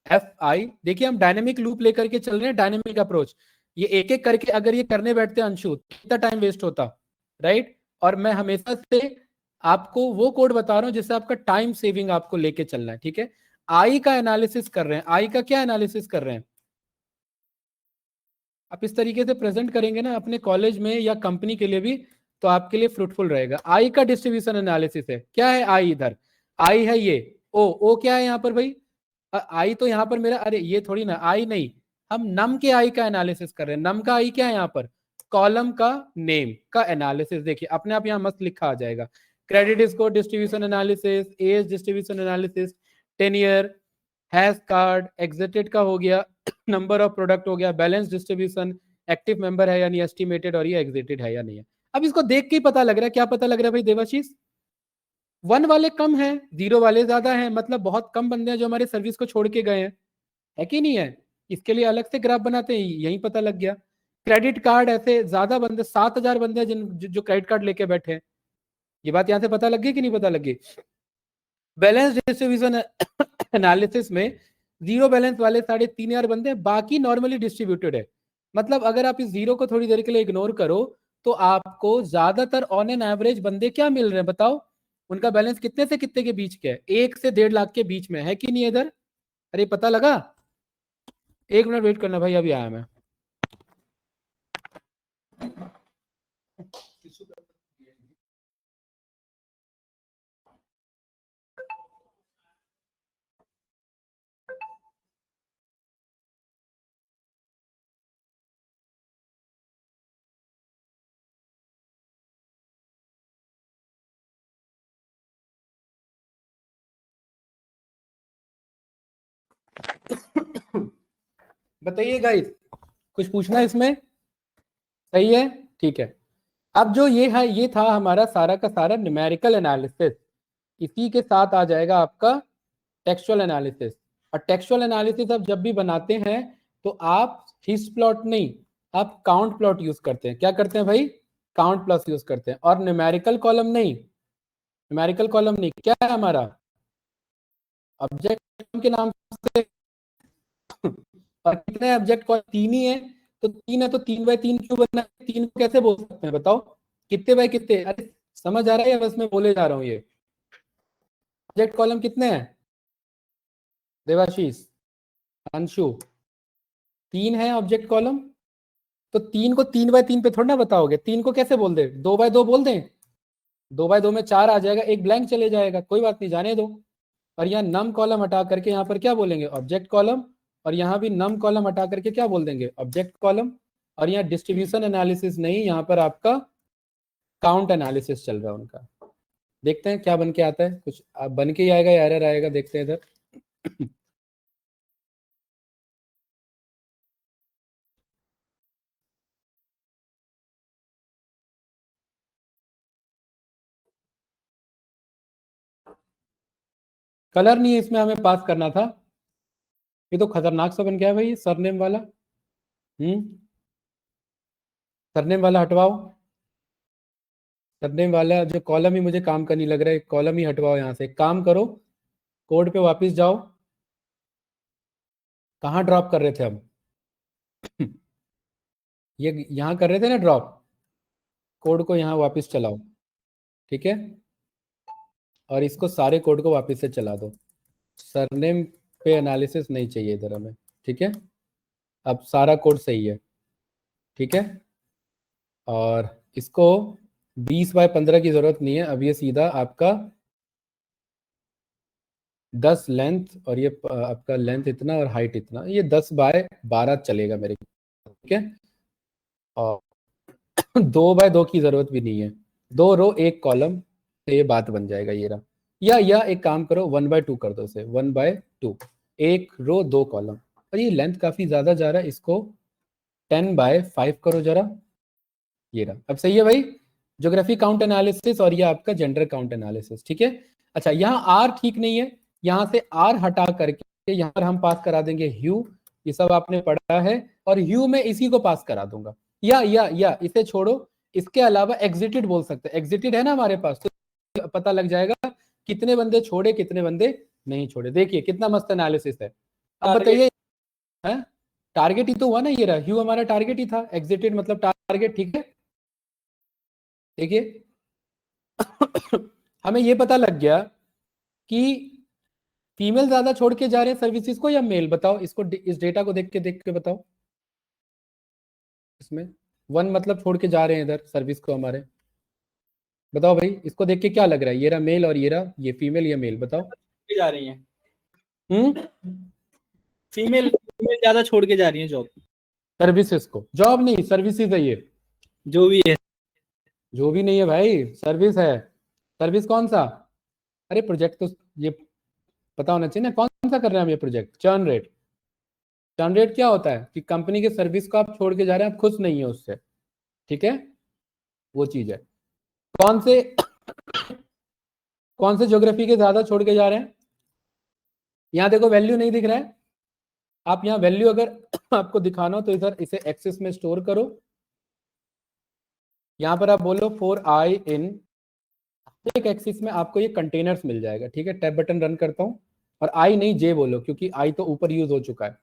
FI। देखिए हम डायनेमिक लूप लेकर के चल रहे हैं, डायनेमिक अप्रोच। ये एक एक करके अगर ये करने बैठते हैं अंशु, कितना टाइम वेस्ट होता, राइट? और मैं हमेशा से आपको वो कोड बता रहा हूं जिससे आपका टाइम सेविंग आपको लेके चलना है, ठीक है? आई का एनालिसिस कर रहे हैं, आई का क्या एनालिसिस कर रहे हैं? आप इस तरीके से प्रेजेंट करेंगे ना अपने कॉलेज में या कंपनी के लिए भी, तो आपके लिए फ्रूटफुल रहेगा। आई का डिस्ट्रीब्यूशन एनालिसिस है, क्या है आई? इधर आई है ये, ओ क्या है यहाँ पर भाई? आई तो यहाँ पर मेरा, अरे ये थोड़ी ना आई, नहीं, हम नम के आई का एनालिसिस कर रहे हैं। नम का आई क्या है यहाँ पर? कॉलम का नेम का एनालिसिस। देखिए अपने आप यहाँ मस्त लिखा आ जाएगा, credit score distribution analysis, age distribution analysis, 10 year, hash card, exited का हो गया, नंबर ऑफ प्रोडक्ट हो गया, बैलेंस डिस्ट्रीब्यूशन, एक्टिव मेंबर है यानी एस्टिमेटेड, और ये एग्जिटेड है या नहीं है। अब इसको देख के ही पता लग रहा है, क्या पता लग रहा है भाई देवाशीष? 1 वाले कम है, 0 वाले ज्यादा है, मतलब बहुत कम बंदे हैं जो हमारे सर्विस को छोड़ के गए हैं, है कि नहीं है? इसके लिए अलग से ग्राफ बनाते हैं, यही पता लग गया। क्रेडिट कार्ड ऐसे ज्यादा बंदे, 7,000 बंदे हैं जो क्रेडिट कार्ड लेके बैठे हैं, ये बात यहाँ से पता लग गई कि नहीं पता लग गई? बैलेंस डिस्ट्रीब्यूशन एनालिसिस में 0 बैलेंस वाले 3,500 बंदे हैं, बाकी नॉर्मली डिस्ट्रीब्यूटेड है। मतलब अगर आप इस 0 को थोड़ी देर के लिए इग्नोर करो तो आपको ज्यादातर ऑन एन एवरेज बंदे क्या मिल रहे हैं बताओ? उनका बैलेंस कितने से कितने के बीच के है? 1 से 1.5 लाख के बीच में है कि नहीं इधर? अरे पता लगा? 1 मिनट वेट करना भाई, अभी आया मैं। बताइए गाइस, कुछ पूछना है इसमें? सही है, ठीक है। अब जो ये है, ये था हमारा सारा का सारा न्यूमेरिकल एनालिसिस। इसी के साथ आ जाएगा आपका टेक्सचुअल एनालिसिस। और टेक्सचुअल एनालिसिस आप जब भी बनाते हैं तो आप हिस्ट प्लॉट नहीं, आप काउंट प्लॉट यूज करते हैं। क्या करते हैं भाई? काउंट प्लस यूज करते हैं। और न्यूमेरिकल कॉलम नहीं, न्यूमेरिकल कॉलम नहीं, क्या है हमारा? ऑब्जेक्ट के नाम से। और कितने ऑब्जेक्ट कॉलम? 3 ही है, तो 3 है तो 3x3 क्यों बना? 3 को कैसे बोल सकते हैं बताओ? कितने बाय कितने? अरे समझ आ रहा है या बस मैं बोले जा रहा हूँ? ये ऑब्जेक्ट कॉलम कितने हैं देवाशीष, अंशु? 3 है ऑब्जेक्ट कॉलम। तो 3 को 3x3 पे थोड़ा ना बताओगे, 3 को कैसे बोल दे? 2x2 बोल दें? 2x2 में 4 आ जाएगा, एक ब्लैंक चले जाएगा, कोई बात नहीं, जाने दो। और यहाँ नम कॉलम हटा करके यहाँ पर क्या बोलेंगे? Object column. और यहाँ भी नम कॉलम हटा करके क्या बोल देंगे? Object column. और यहाँ डिस्ट्रीब्यूशन एनालिसिस नहीं, यहाँ पर आपका काउंट एनालिसिस चल रहा है उनका। देखते हैं क्या बन के आता है, कुछ बन के ही आएगा या एरर आएगा, देखते हैं इधर। कलर नहीं है इसमें, हमें पास करना था। ये तो खतरनाक सा बन गया है भाई, सरनेम वाला। सरनेम वाला हटवाओ। सरनेम वाला जो कॉलम ही मुझे काम का नहीं लग रहा है, कॉलम ही हटवाओ यहाँ से। काम करो, कोड पे वापस जाओ। कहाँ ड्रॉप कर रहे थे हम? ये यहाँ कर रहे थे ना ड्रॉप। कोड को यहाँ वापस चलाओ, ठीक है? और इसको सारे कोड को वापस से चला दो। सरनेम पे एनालिसिस नहीं चाहिए इधर हमें, ठीक है? अब सारा कोड सही है, ठीक है? और इसको 20x15 की जरूरत नहीं है, अब ये सीधा आपका 10 लेंथ, और ये आपका लेंथ इतना और हाइट इतना, ये 10x12 चलेगा मेरे, ठीक है? और 2x2 की जरूरत भी नहीं है, 2 रो 1 कॉलम, तो ये बात बन जाएगा ये रहा। या एक काम करो 1/2 कर दो इसे, 1/2, 1 रो 2 कॉलम। और ये लेंथ काफी ज्यादा जा रहा है, इसको 10/5 करो जरा, ये रहा। अब सही है भाई, ज्योग्राफी काउंट एनालिसिस और ये आपका जेंडर काउंट एनालिसिस, ठीक है। अच्छा यहाँ आर ठीक नहीं है, यहाँ से आर हटा करके यहाँ पर हम पास करा देंगे ह्यू, ये सब आपने पढ़ा है, और ह्यू में इसी को पास करा दूंगा। या इसे छोड़ो, इसके अलावा एग्जिटेड बोल सकते हैं, एग्जिटेड है ना हमारे पास, तो पता लग जाएगा कितने बंदे छोड़े कितने बंदे नहीं छोड़े। देखिए कितना मस्त एनालिसिस है। अब बताइए, है टारगेट ही तो हुआ ना, ये रहा ह्यू हमारा टारगेट ही था, एग्जिटेड मतलब टारगेट, ठीक है। देखिए हमें ये पता लग गया कि फीमेल ज्यादा छोड़ के जा रहे हैं सर्विसेज को या मेल, बताओ इसको, इस डेटा को देख के बताओ। इसमें 1 मतलब छोड़ के जा रहे हैं इधर सर्विस को हमारे, बताओ भाई इसको देख के क्या लग रहा है, ये रहा मेल और ये रहा ये फीमेल या मेल, बताओ। जा रही हैं फीमेल ज्यादा छोड़ के जा रही है जॉब, सर्विसेज को, जॉब नहीं सर्विसेज है ये, जो भी है। जो भी नहीं है भाई, सर्विस है। सर्विस कौन सा, अरे प्रोजेक्ट तो ये पता होना चाहिए ना, कौन सा कर रहे हैं हम ये project. Churn rate, churn rate क्या होता है कि कंपनी के सर्विस को आप छोड़ के जा रहे हैं, आप खुश नहीं है उससे, ठीक है, वो चीज है। कौन से ज्योग्राफी के ज्यादा छोड़ के जा रहे हैं, यहाँ देखो वैल्यू नहीं दिख रहा है, आप यहाँ वैल्यू अगर आपको दिखाना हो तो इधर इसे एक्सेस में स्टोर करो, यहाँ पर आप बोलो फॉर आई इन, एक एक्सिस में आपको ये कंटेनर्स मिल जाएगा, ठीक है। टैब बटन रन करता हूँ, और आई नहीं जे बोलो, क्योंकि आई तो ऊपर यूज हो चुका है।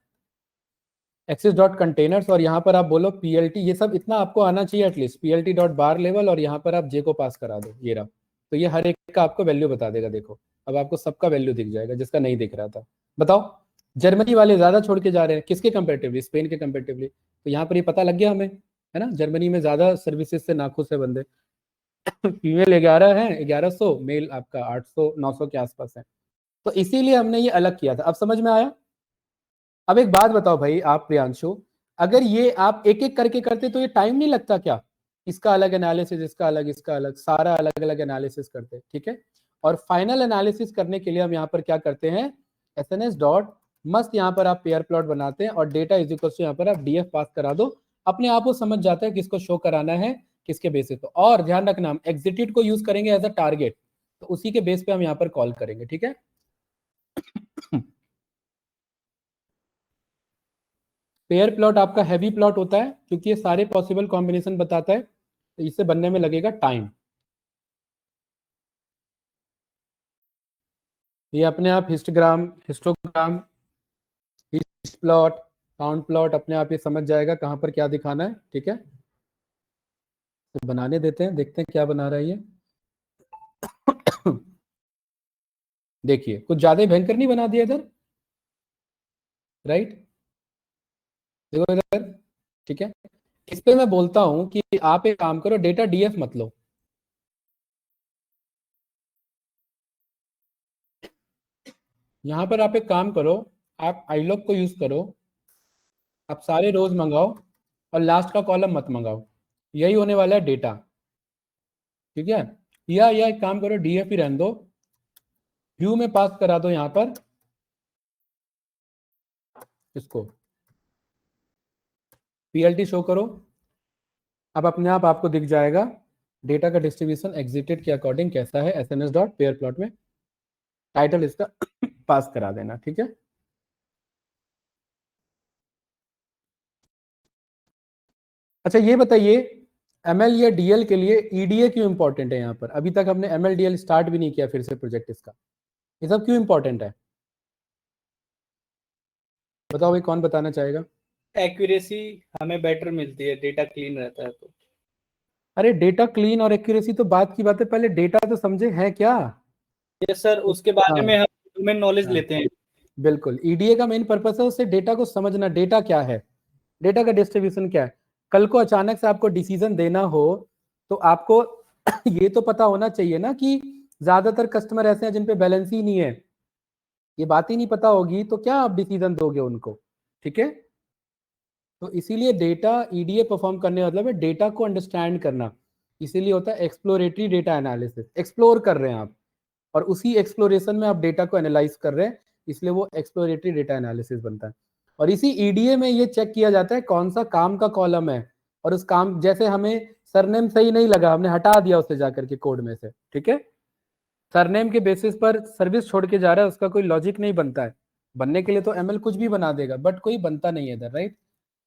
एक्सिस डॉट कंटेनर्स, और यहाँ पर आप बोलो पीएलटी, ये सब इतना आपको आना चाहिए एटलीस्ट, पीएलटी डॉट बार लेवल, और यहाँ पर आप जे को पास करा दो, ये रहा। तो ये हर एक का आपको वैल्यू बता देगा, देखो अब आपको सबका वैल्यू दिख जाएगा जिसका नहीं दिख रहा था। बताओ जर्मनी वाले ज्यादा छोड़ के जा रहे हैं किसके कंपेरेटिवली, स्पेन के कंपेरेटिवली, तो यहाँ पर ये पता लग गया हमें, है ना, जर्मनी में ज्यादा सर्विसेज से नाखुश है बंदे। फीमेल 11 है, 1100, मेल आपका 800 900 के आसपास है, तो इसीलिए हमने ये अलग किया था। अब समझ में आया। अब एक बात बताओ भाई आप प्रियांशु, अगर ये आप एक एक करके करते तो ये टाइम नहीं लगता क्या, इसका अलग एनालिसिस, इसका अलग, इसका अलग, सारा अलग अलग एनालिसिस करते, ठीक है। और फाइनल एनालिसिस करने के लिए हम यहाँ पर क्या करते हैं, एसएनएस डॉट मस्त, यहाँ पर आप पेयर प्लॉट बनाते हैं, और डेटा इज इक्वल टू यहाँ पर आप डीएफ पास करा दो, अपने आप वो समझ जाता है किसको शो कराना है किसके बेसिस पे। और ध्यान रखना हम एग्जिटेड को यूज करेंगे एज अ टारगेट, तो उसी के बेस पे हम यहाँ पर कॉल करेंगे, ठीक है। पेयर प्लॉट आपका हैवी प्लॉट होता है, क्योंकि ये सारे पॉसिबल कॉम्बिनेशन बताता है, तो इससे बनने में लगेगा टाइम। ये अपने आप histogram hist plot count plot अपने आप ये समझ जाएगा कहाँ पर क्या दिखाना है, ठीक है। तो बनाने देते हैं, देखते हैं क्या बना रहा है ये। देखिए कुछ ज्यादा ही भयंकर नहीं बना दिया इधर, राइट, देखो इधर, ठीक है। इस पे मैं बोलता हूं कि आप एक काम करो, डेटा डीएफ मत लो, यहां पर आप एक काम करो, आप आईलॉग को यूज करो, आप सारे रोज मंगाओ और लास्ट का कॉलम मत मंगाओ, यही होने वाला है डेटा, ठीक है। या एक काम करो, डीएफ ही रहने दो, व्यू में पास करा दो यहां पर इसको, पीएलटी शो करो। अब अपने आप आपको दिख जाएगा डेटा का डिस्ट्रीब्यूशन एग्जिटेड के अकॉर्डिंग कैसा है, एसएनएस डॉट पेयर प्लॉट में टाइटल इसका पास करा देना, ठीक है। अच्छा ये बताइए, एमएल या डीएल के लिए ईडीए क्यों इंपॉर्टेंट है यहाँ पर, अभी तक हमने एमएल डीएल स्टार्ट भी नहीं किया फिर से प्रोजेक्ट इसका, ये सब क्यों इंपॉर्टेंट है, बताओ भाई कौन बताना चाहेगा। एक्यूरेसी हमें बेटर मिलती है, डेटा क्लीन रहता है तो। अरे डेटा क्लीन और एक्यूरेसी तो बात की बात है, पहले डेटा तो समझे है क्या। यस सर, उसके बारे हाँ में हम डोमेन नॉलेज हाँ लेते हैं। बिल्कुल, ईडीए का मेन पर्पस है उससे डेटा को समझना, डेटा क्या है, डेटा का डिस्ट्रीब्यूशन क्या है। कल को अचानक से आपको डिसीजन देना हो तो आपको ये तो पता होना चाहिए ना कि ज्यादातर कस्टमर ऐसे हैं जिन पे बैलेंस ही नहीं है, ये बात ही नहीं पता होगी तो क्या आप डिसीजन दोगे उनको, ठीक है। तो इसीलिए डेटा ईडीए परफॉर्म करने का मतलब है डेटा को अंडरस्टैंड करना। इसीलिए होता है एक्सप्लोरेटरी डेटा एनालिसिस, एक्सप्लोर कर रहे हैं आप, और उसी एक्सप्लोरेशन में आप डेटा को एनालाइज कर रहे हैं, इसलिए वो एक्सप्लोरेटरी डेटा एनालिसिस बनता है। और इसी ईडीए में ये चेक किया जाता है कौन सा काम का कॉलम है, और उस काम, जैसे हमें सरनेम सही नहीं लगा, हमने हटा दिया उससे जाकर के कोड में से, ठीक है, सरनेम के बेसिस पर सर्विस छोड़ के जा रहा है, उसका कोई लॉजिक नहीं बनता है। बनने के लिए तो एमएल कुछ भी बना देगा, बट कोई बनता नहीं है इधर, राइट।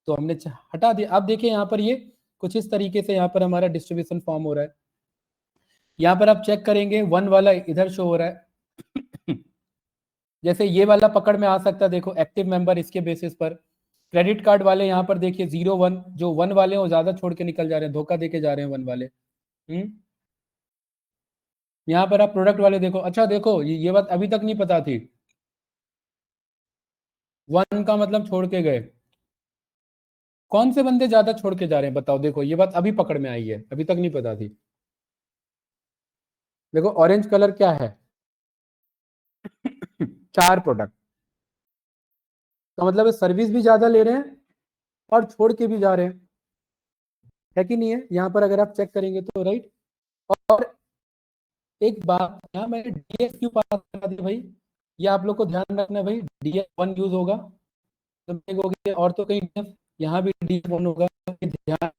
तो हमने हटा दिया। अब देखिए यहाँ पर ये कुछ इस तरीके से यहाँ पर हमारा डिस्ट्रीब्यूशन फॉर्म हो रहा है। यहाँ पर आप चेक करेंगे 1 वाला इधर शो हो रहा है जैसे ये वाला पकड़ में आ सकता है, देखो एक्टिव मेंबर इसके बेसिस पर। क्रेडिट कार्ड वाले यहाँ पर देखिए 0-1, जो 1 वाले हैं वो ज्यादा छोड़ के निकल जा रहे हैं, धोखा देके जा रहे हैं 1 वाले। यहाँ पर आप प्रोडक्ट वाले देखो, अच्छा देखो ये बात अभी तक नहीं पता थी, 1 का मतलब छोड़ के गए। कौन से बंदे ज्यादा छोड़ के जा रहे हैं बताओ, देखो ये बात अभी पकड़ में आई है, अभी तक नहीं पता थी। देखो ऑरेंज कलर क्या है 4 प्रोडक्ट का मतलब सर्विस भी ज्यादा ले रहे हैं और छोड़ के भी जा रहे हैं, है कि नहीं है। यहाँ पर अगर आप चेक करेंगे तो, राइट। और एक बात, यहाँ मैंने डीएफ क्यों पास करा दी भाई, ये आप लोग को ध्यान रखना है भाई, DF1 यूज होगा तो देखोगे, और तो कहीं DF, यहाँ भी DF1 होगा, ध्यान,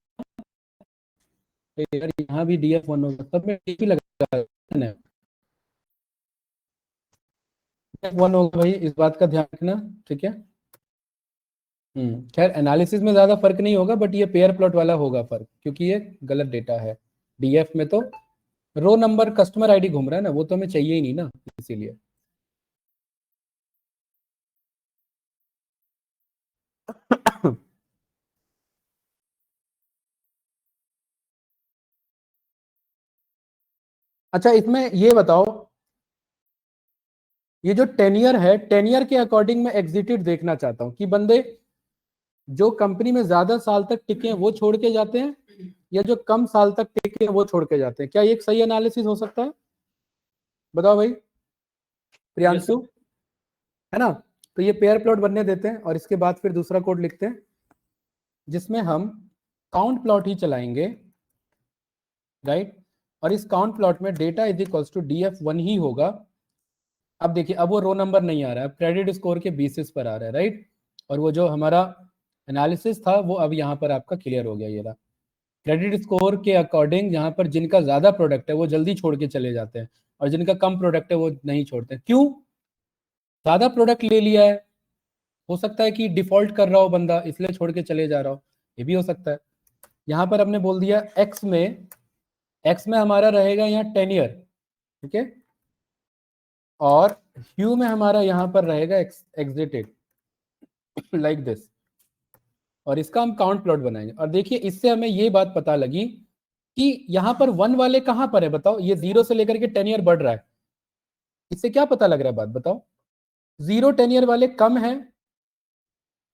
यहाँ भी DF1 होगा, सब में DF लगा है, DF1 होगा भाई, इस बात का ध्यान रखना, ठीक है। खैर एनालिसिस में ज्यादा फर्क नहीं होगा, बट ये पेयर प्लॉट वाला होगा फर्क, क्योंकि ये गलत डेटा है। डीएफ में तो रो नंबर कस्टमर आईडी घूम रहा है ना, वो तो हमें चाहिए ही नहीं ना, इसीलिए। अच्छा इसमें ये बताओ, ये जो टेनियर है, टेनियर के अकॉर्डिंग मैं एग्जिटेड देखना चाहता हूं कि बंदे जो कंपनी में ज्यादा साल तक टिके हैं वो छोड़ के जाते हैं, या जो कम साल तक टिके हैं वो छोड़ के जाते हैं। क्या ये एक सही एनालिसिस हो सकता है, बताओ भाई प्रियांशु, है ना। तो ये पेयर प्लॉट बनने देते हैं, और इसके बाद फिर दूसरा कोड लिखते हैं जिसमें हम काउंट प्लॉट ही चलाएंगे, राइट। और इस काउंट प्लॉट में data is equals to DF1 ही होगा। अब देखिए, अब वो रो नंबर नहीं आ रहा है, अब क्रेडिट स्कोर के बेसिस पर आ रहा है, राइट। और वो जो हमारा एनालिसिस था वो अब यहाँ पर आपका क्लियर हो गया, ये रहा। क्रेडिट स्कोर के अकॉर्डिंग यहाँ पर जिनका ज्यादा प्रोडक्ट है वो जल्दी छोड़ के चले जाते हैं, और जिनका कम प्रोडक्ट है वो नहीं छोड़ते। क्यों? ज्यादा प्रोडक्ट ले लिया है, हो सकता है कि डिफॉल्ट कर रहा हो बंदा, इसलिए छोड़ के चले जा रहा हो, ये भी हो सकता है। यहाँ पर हमने बोल दिया एक्स में हमारा रहेगा यहाँ 10 ईयर, ठीक है, और ह्यू में हमारा यहाँ पर रहेगा एग्जिटेड लाइक दिस, और इसका हम काउंट प्लॉट बनाएंगे। और देखिए इससे हमें ये बात पता लगी कि यहाँ पर 1 वाले कहाँ पर है, बताओ, ये 0 से लेकर के 10 ईयर बढ़ रहा है, इससे क्या पता लग रहा है बात बताओ। 0 10 ईयर वाले कम है,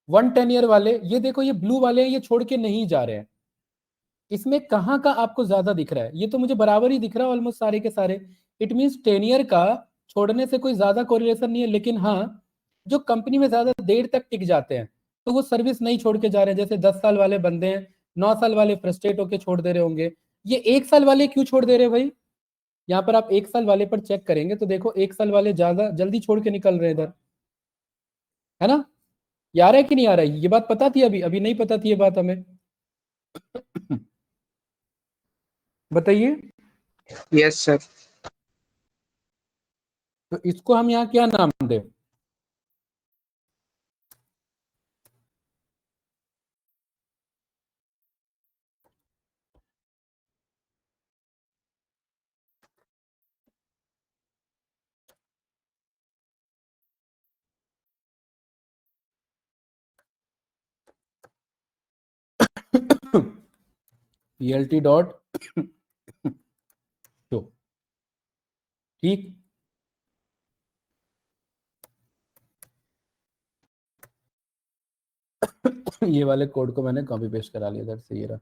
1 10 ईयर वाले, ये देखो ये ब्लू वाले हैं, ये छोड़ के नहीं जा रहे हैं। इसमें कहाँ का आपको ज्यादा दिख रहा है, ये तो मुझे बराबर ही दिख रहा है ऑलमोस्ट सारे के सारे। इट मीन्स 10 ईयर का छोड़ने से कोई ज्यादा कोरिलेशन नहीं है, लेकिन हाँ जो कंपनी में ज्यादा देर तक टिक जाते हैं तो वो सर्विस नहीं छोड़ के जा रहे हैं। जैसे 10 साल वाले बंदे हैं, 9 साल वाले फ्रस्ट्रेट होके छोड़ दे रहे होंगे, ये 1 साल वाले क्यों छोड़ दे रहे हैं भाई। यहाँ पर आप 1 साल वाले पर चेक करेंगे तो देखो 1 साल वाले ज्यादा जल्दी छोड़ के निकल रहे हैं इधर, है ना। ये आ रहा है कि नहीं आ रहा है, ये बात पता थी, अभी अभी नहीं पता थी ये बात हमें बताइए। Yes sir. तो इसको हम यहाँ क्या नाम दें, PLT डॉट शो, ठीक। ये वाले कोड को मैंने कॉपी पेस्ट करा लिया इधर से, ये रहा,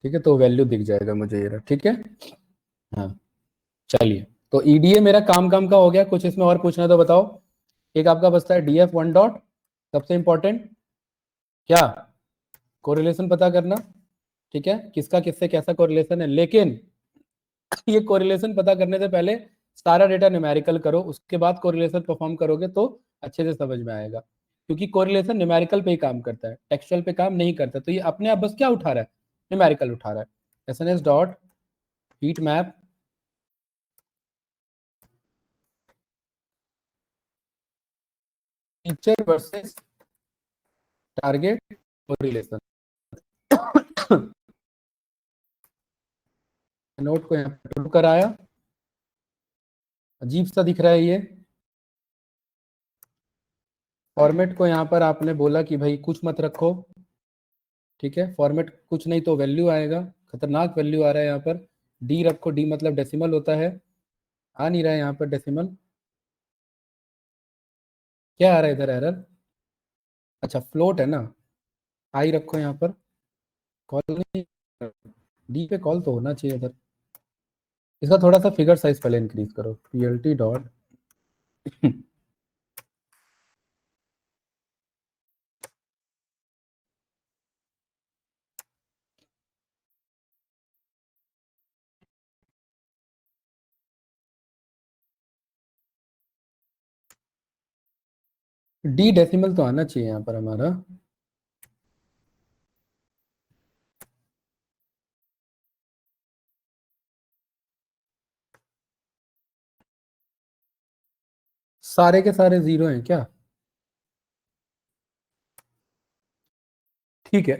ठीक है। तो वैल्यू दिख जाएगा मुझे, ये रहा, ठीक है। हाँ चलिए, तो ईडीए मेरा काम काम का हो गया। कुछ इसमें और पूछना तो बताओ। एक आपका बचता है DF1 डॉट, सबसे इंपॉर्टेंट क्या, कोरिलेशन पता करना, ठीक है, किसका किससे कैसा कोरिलेशन है। लेकिन ये कोरिलेशन पता करने से पहले सारा डेटा न्यूमेरिकल करो, उसके बाद कोरिलेशन परफॉर्म करोगे तो अच्छे से समझ में आएगा, क्योंकि कोरिलेशन न्यूमेरिकल पे ही काम करता है, टेक्सचुअल पे काम नहीं करता। तो ये अपने आप बस क्या उठा रहा है, न्यूमेरिकल उठा रहा है। SNS dot heat map feature versus target correlation. Note को यहाँ पर शुरू कराया, अजीब सा दिख रहा है ये। फॉर्मेट को यहाँ पर आपने बोला कि भाई कुछ मत रखो, ठीक है, फॉर्मेट कुछ नहीं तो वैल्यू आएगा, खतरनाक वैल्यू आ रहा है यहाँ पर। डी रखो, डी मतलब डेसिमल होता है, आ नहीं रहा है यहाँ पर डेसिमल, क्या आ रहा है इधर एरर, अच्छा फ्लोट है ना, आई रखो यहाँ पर, कॉल नहीं, डी पे कॉल तो होना चाहिए इधर। इसका थोड़ा सा फिगर साइज पहले इंक्रीज करो, पीएलटी डॉट डी डेसिमल तो आना चाहिए यहाँ पर हमारा। सारे के सारे जीरो हैं क्या, ठीक है।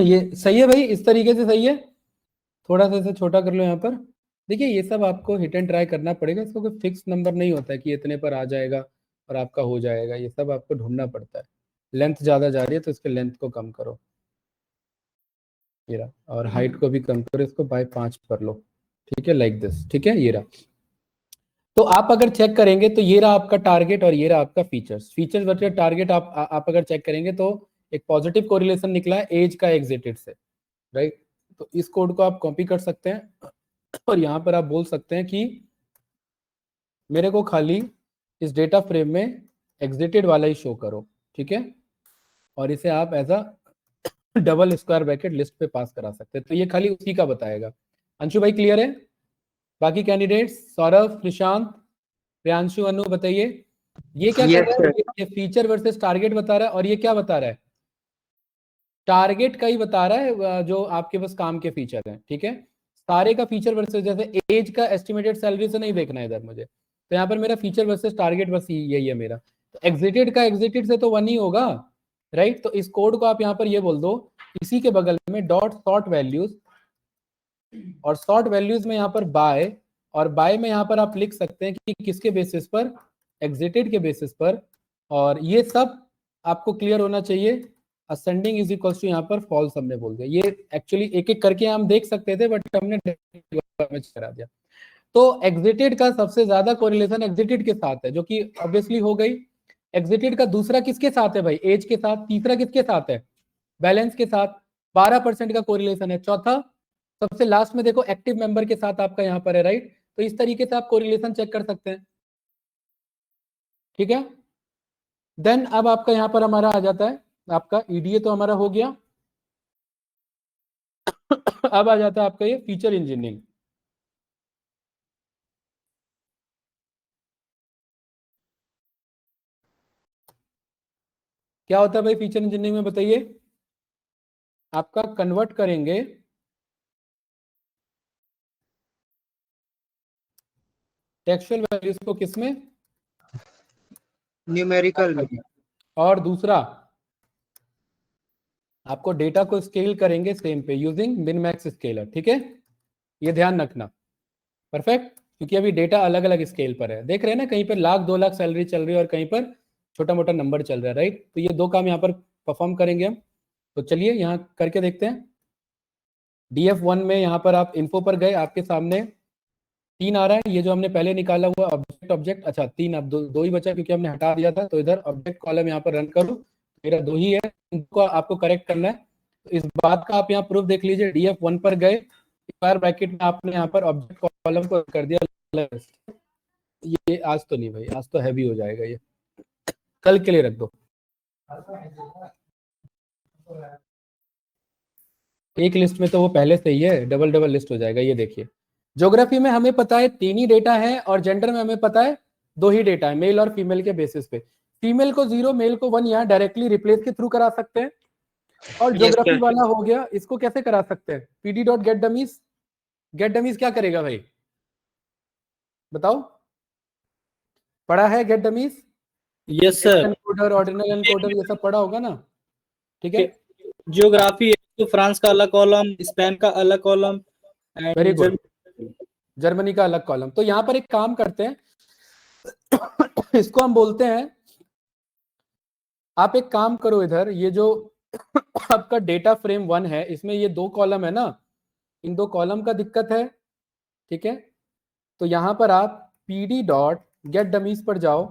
ये सही है भाई, इस तरीके से सही है। थोड़ा सा इसे छोटा कर लो यहाँ पर। देखिए ये सब आपको हिट एंड ट्राई करना पड़ेगा, इसको कोई फिक्स नंबर नहीं होता है कि इतने पर आ जाएगा और आपका हो जाएगा, ये सब आपको ढूंढना पड़ता है। लेंथ ज़्यादा जा रही है तो इसके लेंथ को कम करो, ये रहा, और हाइट को भी कम करो, इसको बाय 5 कर लो, ठीक है, लाइक दिस, ठीक है, ये रहा। तो आप अगर चेक करेंगे तो ये रहा आपका टारगेट और ये रहा आपका फीचर्स, फीचर्स वर्सेस टारगेट। आप अगर चेक करेंगे तो एक पॉजिटिव कोरिलेशन निकला है एज का एग्जिटेड से, राइट। तो इस कोड को आप कॉपी कर सकते हैं और यहाँ पर आप बोल सकते हैं कि मेरे को खाली इस डेटा फ्रेम में एग्जिटेड वाला ही शो करो, ठीक है, और इसे आप as a double square bracket list पे पास करा सकते हैं। तो ये खाली उसी का बताएगा। अंशु भाई क्लियर है? बाकी कैंडिडेट्स सौरभ, प्रशांत, प्रियांशु, अनु बताइए। ये क्या कर Yes, रहा sir. है, ये फीचर वर्सेस टारगेट बता रहा है, और ये क्या बता रहा है, टारगेट का ही बता रहा है, जो आपके पास काम के फीचर हैं, ठीक है। सारे का फीचर वर्सेस, जैसे एज का एस्टिमेटेड सैलरी से नहीं देखना है इधर मुझे, तो यहाँ पर मेरा फीचर वर्सेस टारगेट बस यही है मेरा। तो एग्जिटेड का एग्जिटेड से तो 1 ही होगा, राइट। तो इस कोड को आप यहाँ पर ये बोल दो, इसी के बगल में डॉट सॉर्ट वैल्यूज, और सॉर्ट वैल्यूज में यहाँ पर बाय, और बाय में यहाँ पर आप लिख सकते हैं कि किसके बेसिस पर, एग्जिटेड के बेसिस पर। और ये सब आपको क्लियर होना चाहिए। असेंडिंग इज इक्वल्स टू यहाँ पर फॉल्स हमने बोल दिया। ये एक्चुअली एक एक करके हम देख सकते थे बट हमने करा दिया। तो एग्जिटेड का सबसे ज्यादा कोरिलेशन एग्जिटेड के साथ है, जो कि ऑब्वियसली हो गई। एग्जिटेड का दूसरा किसके साथ है भाई, एज के साथ। तीसरा किसके साथ है, बैलेंस के साथ, 12% का कोरिलेशन है। चौथा सबसे लास्ट में देखो एक्टिव मेंबर के साथ आपका यहाँ पर है, राइट। तो इस तरीके से आप कोरिलेशन चेक कर सकते हैं, ठीक है। देन अब आपका यहाँ पर हमारा आ जाता है, आपका ईडीए तो हमारा हो गया। अब आ जाता है आपका ये फीचर इंजीनियरिंग। क्या होता है भाई फीचर इंजीनियरिंग में, बताइए। आपका कन्वर्ट करेंगे टेक्सचुअल वैल्यूज को किसमें, Numerical. और दूसरा आपको डेटा को स्केल करेंगे सेम पे यूजिंग मिन मैक्स स्केलर, ठीक है, ये ध्यान रखना। परफेक्ट, क्योंकि अभी डेटा अलग अलग स्केल पर है, देख रहे हैं ना, कहीं पर 1,00,000 2,00,000 सैलरी चल रही है और कहीं पर छोटा मोटा नंबर चल रहा है, राइट। तो ये दो काम यहाँ पर परफॉर्म करेंगे हम। तो चलिए यहाँ करके देखते हैं। DF1 में यहाँ पर आप इन्फो पर गए, आपके सामने 3 आ रहा है, ये जो हमने पहले निकाला हुआ ऑब्जेक्ट ऑब्जेक्ट, अच्छा 3, अब दो ही बचा क्योंकि हमने हटा दिया था। तो इधर ऑब्जेक्ट कॉलम यहाँ पर रन करो, मेरा 2 ही है, इनको आपको करेक्ट करना है। तो इस बात का आप यहाँ प्रूफ देख लीजिए। DF1 पर गए, स्क्वायर ब्रैकेट में आपने यहाँ पर ऑब्जेक्ट कॉलम को कर दिया। ये आज तो नहीं भाई, आज तो हैवी हो जाएगा, ये कल के लिए रख दो। एक लिस्ट में तो वो पहले से ही है, डबल डबल लिस्ट हो जाएगा। ये देखिए, ज्योग्राफी में हमें पता है 3 ही डेटा है, और जेंडर में हमें पता है 2 ही डेटा है, मेल और फीमेल के बेसिस पे। फीमेल को 0, मेल को 1 यहाँ डायरेक्टली रिप्लेस के थ्रू करा सकते हैं। और ज्योग्राफी वाला हो गया, इसको कैसे करा सकते हैं? PD dot get dummies. Get dummies क्या करेगा भाई, बताओ? पढ़ा है get dummies? Yes sir. Encoder, ordinal encoder, ये सब पढ़ा होगा ना? ठीक है, जियोग्राफी है तो फ्रांस का अलग कॉलम, स्पेन का अलग column, very and good, Germany का अलग कॉलम। तो यहाँ पर एक काम करते हैं, इसको हम बोलते हैं, आप एक काम करो, इधर ये जो आपका डेटा फ्रेम 1 है, इसमें ये 2 कॉलम है ना, इन 2 कॉलम का दिक्कत है। ठीक है, तो यहां पर आप pd डॉट गेट डमीज पर जाओ,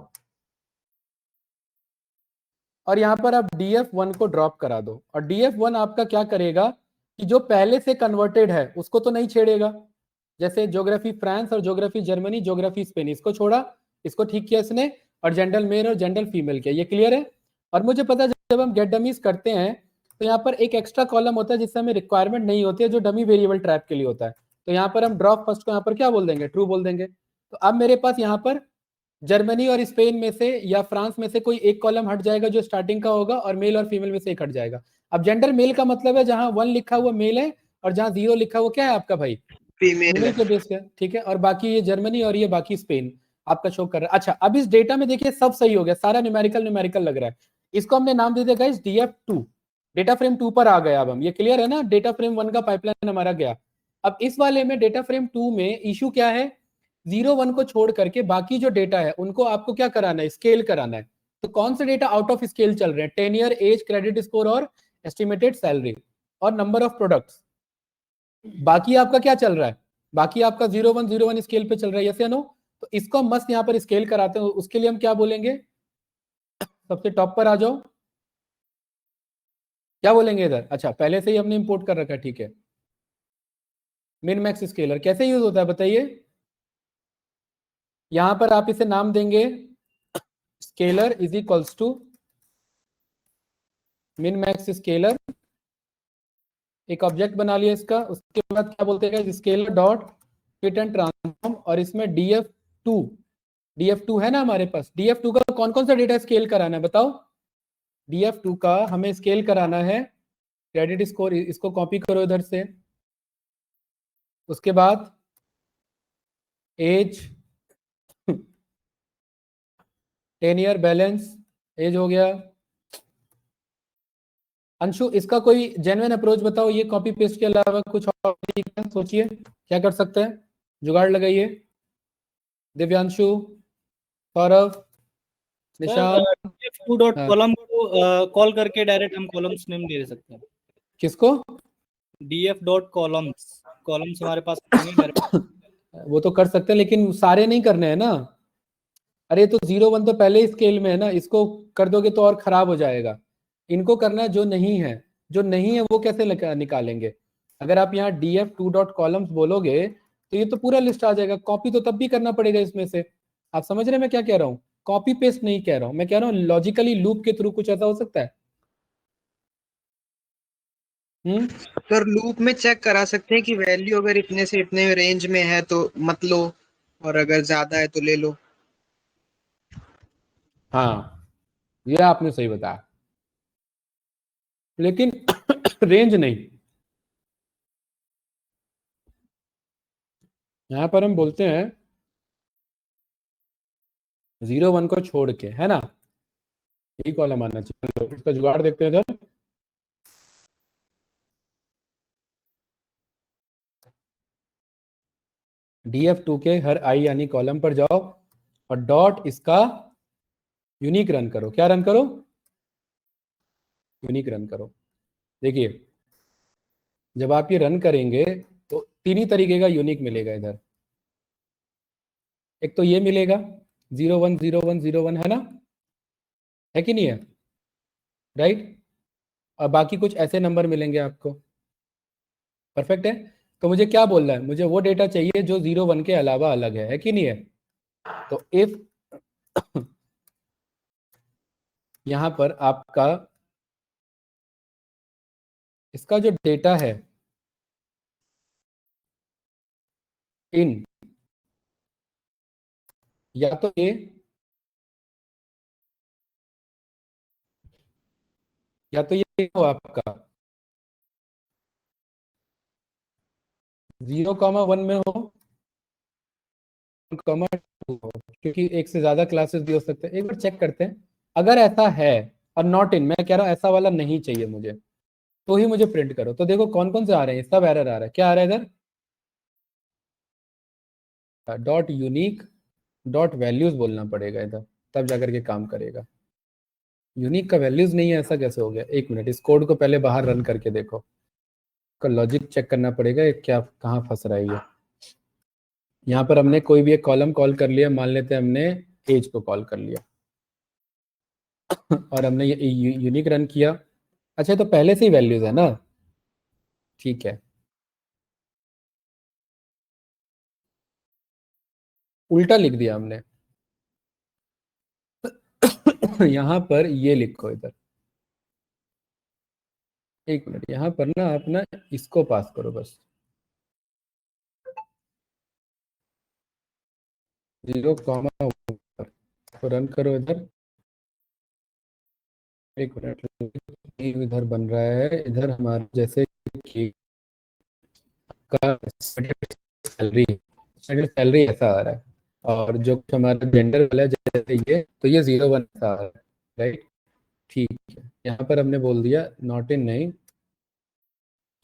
और यहां पर आप df1 को ड्रॉप करा दो। और df1 आपका क्या करेगा कि जो पहले से कन्वर्टेड है उसको तो नहीं छेड़ेगा, जैसे ज्योग्राफी फ्रांस और ज्योग्राफी जर्मनी, ज्योग्राफी स्पेन, इसको छोड़ा, इसको ठीक किया इसने, और जेंडर मेल और जेंडर फीमेल किया। ये क्लियर है? और मुझे पता है जब हम गेट डमीज करते हैं तो यहाँ पर एक एक्स्ट्रा कॉलम होता है जिससे हमें रिक्वायरमेंट नहीं होती है, जो डमी वेरिएबल ट्रैप के लिए होता है। तो यहाँ पर हम ड्रॉप फर्स्ट को यहाँ पर क्या बोल देंगे, ट्रू बोल देंगे। तो अब मेरे पास यहाँ पर जर्मनी और स्पेन में से या फ्रांस में से कोई एक कॉलम हट जाएगा जो स्टार्टिंग का होगा, और मेल और फीमेल में से एक हट जाएगा। अब जेंडर मेल का मतलब है जहां 1 लिखा हुआ मेल है, और जहां 0 लिखा हुआ क्या है आपका भाई, फीमेल के बेस पे। ठीक है, और बाकी ये जर्मनी और ये बाकी स्पेन आपका शो कर रहा है। अच्छा, अब इस डेटा में देखिए सब सही हो गया, सारा न्यूमेरिकल न्यूमेरिकल लग रहा है। इसको हमने नाम दे दिया गाइस df2, डेटा फ्रेम 2 पर आ गया। अब हम, ये क्लियर है ना, डेटा फ्रेम 1 का पाइपलाइन हमारा गया। अब इस वाले में डेटा फ्रेम 2 में इशू क्या है, 0 1 को छोड़ करके बाकी जो डेटा है उनको आपको क्या कराना है, स्केल कराना है। तो कौन से डेटा आउट ऑफ स्केल चल रहे हैं? 10 ईयर, एज, क्रेडिट स्कोर और एस्टिमेटेड सैलरी और नंबर ऑफ प्रोडक्ट्स। बाकी आपका क्या चल रहा है? बाकी आपका 0 1 0 1 स्केल पे चल रहा है, यस या नो? तो इसको हम मस्त यहाँ पर स्केल कराते हैं। उसके लिए हम क्या बोलेंगे, सबसे टॉप पर आ जाओ, क्या बोलेंगे इधर? अच्छा, पहले से ही हमने इंपोर्ट कर रखा है, ठीक है। मिन मैक्स स्केलर कैसे यूज होता है बताइए? यहां पर आप इसे नाम देंगे scaler is equals to min max scaler, एक ऑब्जेक्ट बना लिया इसका। उसके बाद क्या बोलते हैं, scaler dot fit and transform, और इसमें df2 है ना हमारे पास। df2 का कौन कौन सा डेटा स्केल कराना है बताओ? df2 का हमें स्केल कराना है क्रेडिट स्कोर, इसको कॉपी करो इधर से। उसके बाद एज, 10 ईयर बैलेंस, एज हो गया। अंशु, इसका कोई जेन्युइन अप्रोच बताओ, ये कॉपी पेस्ट के अलावा कुछ और तरीका सोचिए, क्या कर सकते हैं, जुगाड़ लगाइए। दिव्यांशु, सौरभ, निशांत। टू डॉट हाँ, कॉलम को कॉल करके डायरेक्ट हम कॉलम्स नेम दे सकते हैं। किसको? df डॉट कॉलम्स, कॉलम्स हमारे पास नहीं डायरेक्ट। वो तो कर सकते हैं, लेकिन सारे नहीं करने हैं ना। अरे तो 0 1 तो पहले ही स्केल में है ना, इसको कर दोगे तो और खराब हो जाएगा। इनको करना है जो नहीं है, जो नहीं है वो कैसे निकालेंगे? अगर आप यहाँ df2 डॉट कॉलम्स बोलोगे तो ये तो पूरा लिस्ट आ जाएगा। कॉपी तो तब भी करना पड़ेगा इसमें से। आप समझ रहे हैं मैं क्या कह रहा हूँ? कॉपी पेस्ट नहीं कह रहा हूँ, मैं कह रहा हूँ लॉजिकली लूप के थ्रू कुछ ऐसा हो सकता है। सर लूप में चेक करा सकते हैं कि वैल्यू अगर इतने से इतने रेंज में है तो मत लो, और अगर ज्यादा है तो ले लो। हाँ, ये आपने सही बताया, लेकिन रेंज नहीं। यहां पर हम बोलते हैं 0 1 को छोड़ के, है ना, यही कॉलम आना चाहिए। चलो, इसका जुगाड़ देखते हैं इधर। df2 के हर आई यानी कॉलम पर जाओ, और डॉट इसका यूनिक रन करो। क्या रन करो? यूनिक रन करो। देखिए, जब आप ये रन करेंगे तो 3 ही तरीके का यूनिक मिलेगा इधर। एक तो ये मिलेगा 0 1 0 1 0 1, है ना, है कि नहीं है? राइट। और बाकी कुछ ऐसे नंबर मिलेंगे आपको। परफेक्ट है। तो मुझे क्या बोलना है, मुझे वो डेटा चाहिए जो 0 1 के अलावा अलग है कि नहीं है? तो इफ यहां पर आपका इसका जो डेटा है इन, या तो ये हो आपका 0,1 में हो, 1,2 हो, क्योंकि एक से ज्यादा क्लासेस भी हो सकते हैं। एक बार चेक करते हैं, अगर ऐसा है और नॉट इन, मैं कह रहा हूँ ऐसा वाला नहीं चाहिए मुझे, तो ही मुझे प्रिंट करो। तो देखो कौन कौन से आ रहे हैं, सब एरर आ रहा है। क्या आ रहा है इधर? डॉट यूनिक डॉट वैल्यूज बोलना पड़ेगा इधर, तब जाकर के काम करेगा। यूनिक का वैल्यूज नहीं है, ऐसा कैसे हो गया? एक मिनट, इस कोड को पहले बाहर रन करके देखो, का लॉजिक चेक करना पड़ेगा, ये क्या कहाँ फंस रहा है ये। यहाँ पर हमने कोई भी एक कॉलम कॉल कर लिया, मान लेते हैं हमने एज को कॉल कर लिया और हमने ये यूनिक रन किया। अच्छा, तो पहले से ही वैल्यूज है ना, ठीक है। उल्टा लिख दिया हमने यहाँ पर ये लिखो इधर, एक मिनट, यहाँ पर ना आप ना इसको पास करो बस, 0, तो रन करो इधर। एक मिनट, इधर बन रहा है, इधर हमारा जैसे कि का सैलरी, सैलरी ऐसा आ रहा है, और जो हमारा जेंडर वाला है जैसे ये, तो ये 0, 1 ऐसा आ रहा है, राइट? ठीक है, यहाँ पर हमने बोल दिया नॉट इन नहीं,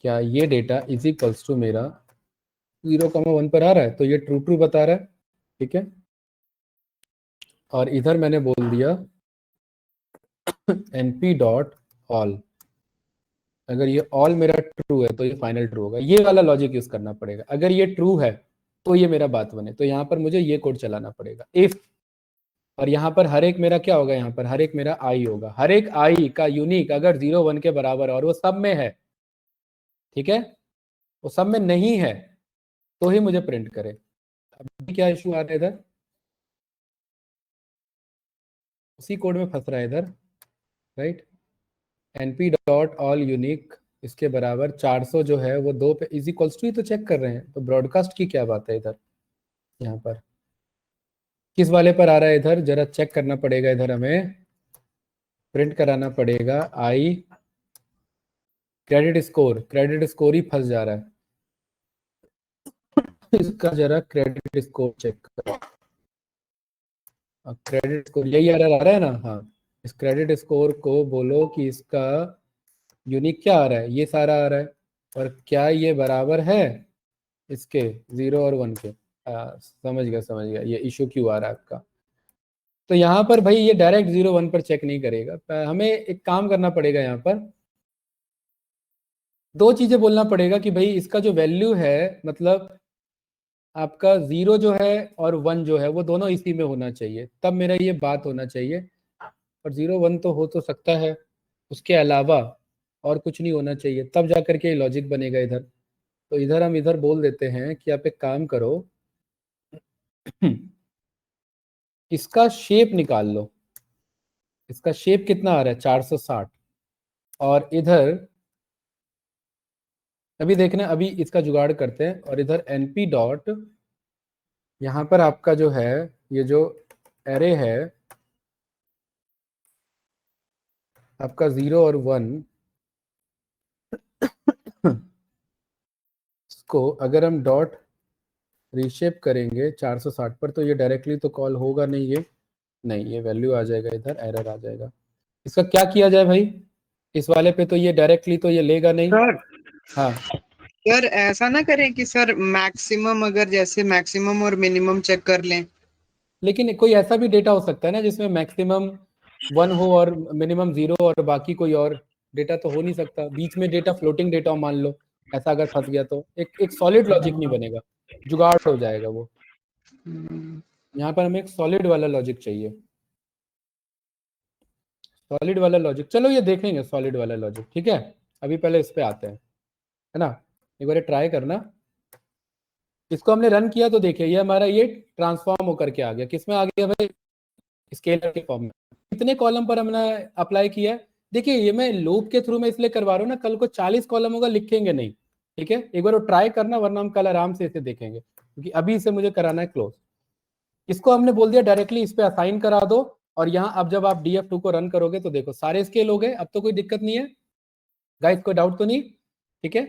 क्या ये डेटा इज इक्वल्स टू मेरा 0,1 पर आ रहा है, तो ये ट्रू ट्रू बता रहा है, ठीक है। और इधर मैंने बोल दिया np डॉट ऑल, अगर ये ऑल मेरा ट्रू है तो ये फाइनल ट्रू होगा। ये वाला लॉजिक यूज करना पड़ेगा, अगर ये ट्रू है तो ये मेरा बात बने, तो यहाँ पर मुझे ये कोड चलाना पड़ेगा इफ, और यहाँ पर हर एक मेरा क्या होगा, यहाँ पर हर एक मेरा आई होगा, हर एक आई का यूनिक अगर 0, 1 के बराबर है और वो सब में है, ठीक है, वो सब में नहीं है तो ही मुझे प्रिंट करे। अभी क्या इशू आ रहा है इधर, उसी कोड में फंस रहा है इधर, right? np dot all unique इसके बराबर 400 जो है वो 2 पे इज इक्वल्स टू ही तो चेक कर रहे हैं, तो ब्रॉडकास्ट की क्या बात है इधर? यहाँ पर किस वाले पर आ रहा है इधर, जरा चेक करना पड़ेगा, इधर हमें प्रिंट कराना पड़ेगा आई क्रेडिट स्कोर ही फंस जा रहा है इसका जरा क्रेडिट स्कोर चेक करो। क्रेडिट स्कोर यही एरर आ रहा है ना, हाँ, इस क्रेडिट स्कोर को बोलो कि इसका यूनिक क्या आ रहा है, ये सारा आ रहा है, और क्या ये बराबर है इसके 0 और 1 के? समझ गया ये इशू क्यों आ रहा है आपका। तो यहाँ पर भाई ये डायरेक्ट 0, 1 पर चेक नहीं करेगा, हमें एक काम करना पड़ेगा, यहाँ पर दो चीजें बोलना पड़ेगा कि भाई इसका जो वैल्यू है, मतलब आपका 0 जो है और 1 जो है वो दोनों इसी में होना चाहिए, तब मेरा ये बात होना चाहिए। और 0, 1 तो हो तो सकता है, उसके अलावा और कुछ नहीं होना चाहिए, तब जाकर के लॉजिक बनेगा इधर। तो इधर हम इधर बोल देते हैं कि आप एक काम करो इसका शेप निकाल लो, इसका शेप कितना आ रहा है 460, और इधर अभी देखना, अभी इसका जुगाड़ करते हैं, और इधर np डॉट, यहाँ पर आपका जो है ये जो एरे है आपका 0 और 1 को अगर हम डॉट रीशेप करेंगे 460 पर, तो ये डायरेक्टली तो कॉल होगा नहीं, ये नहीं, ये वैल्यू आ जाएगा इधर, एरर आ जाएगा। इसका क्या किया जाए भाई, इस वाले पे तो ये डायरेक्टली तो ये लेगा नहीं। सर हाँ सर ऐसा ना करें कि सर मैक्सिमम, अगर जैसे मैक्सिमम और मिनिमम चेक कर लें। लेकिन कोई ऐसा भी डेटा हो सकता है ना जिसमें मैक्सिमम 1 हो और मिनिमम 0, और बाकी कोई और डेटा तो हो नहीं सकता, बीच में डेटा फ्लोटिंग डेटा हो, मान लो ऐसा अगर फंस गया तो एक सॉलिड लॉजिक नहीं बनेगा, जुगाड़ हो जाएगा वो। यहाँ पर हमें एक सॉलिड वाला लॉजिक चाहिए, सॉलिड वाला लॉजिक, चलो ये देखेंगे सॉलिड वाला लॉजिक, ठीक है। अभी पहले इस पे आते हैं, है ना, एक बार ट्राई करना। इसको हमने रन किया तो देखिए ये हमारा ये ट्रांसफॉर्म होकर के आ गया, किस में आ गया भाई, स्केलर के फॉर्म में। कितने कॉलम पर हमने अप्लाई किया है, देखिए ये मैं लूप के थ्रू में इसलिए करवा रहा हूँ ना, कल को 40 कॉलम होगा लिखेंगे नहीं, ठीक है। एक बार वो ट्राई करना, वरना हम कल आराम से इसे देखेंगे। क्योंकि अभी इसे मुझे कराना है क्लोज। इसको हमने बोल दिया डायरेक्टली इस पे असाइन करा दो, और यहाँ अब जब आप DF2 को रन करोगे तो देखो सारे स्केल हो गए, अब तो कोई दिक्कत नहीं है गाइस, कोई डाउट तो नहीं, ठीक है।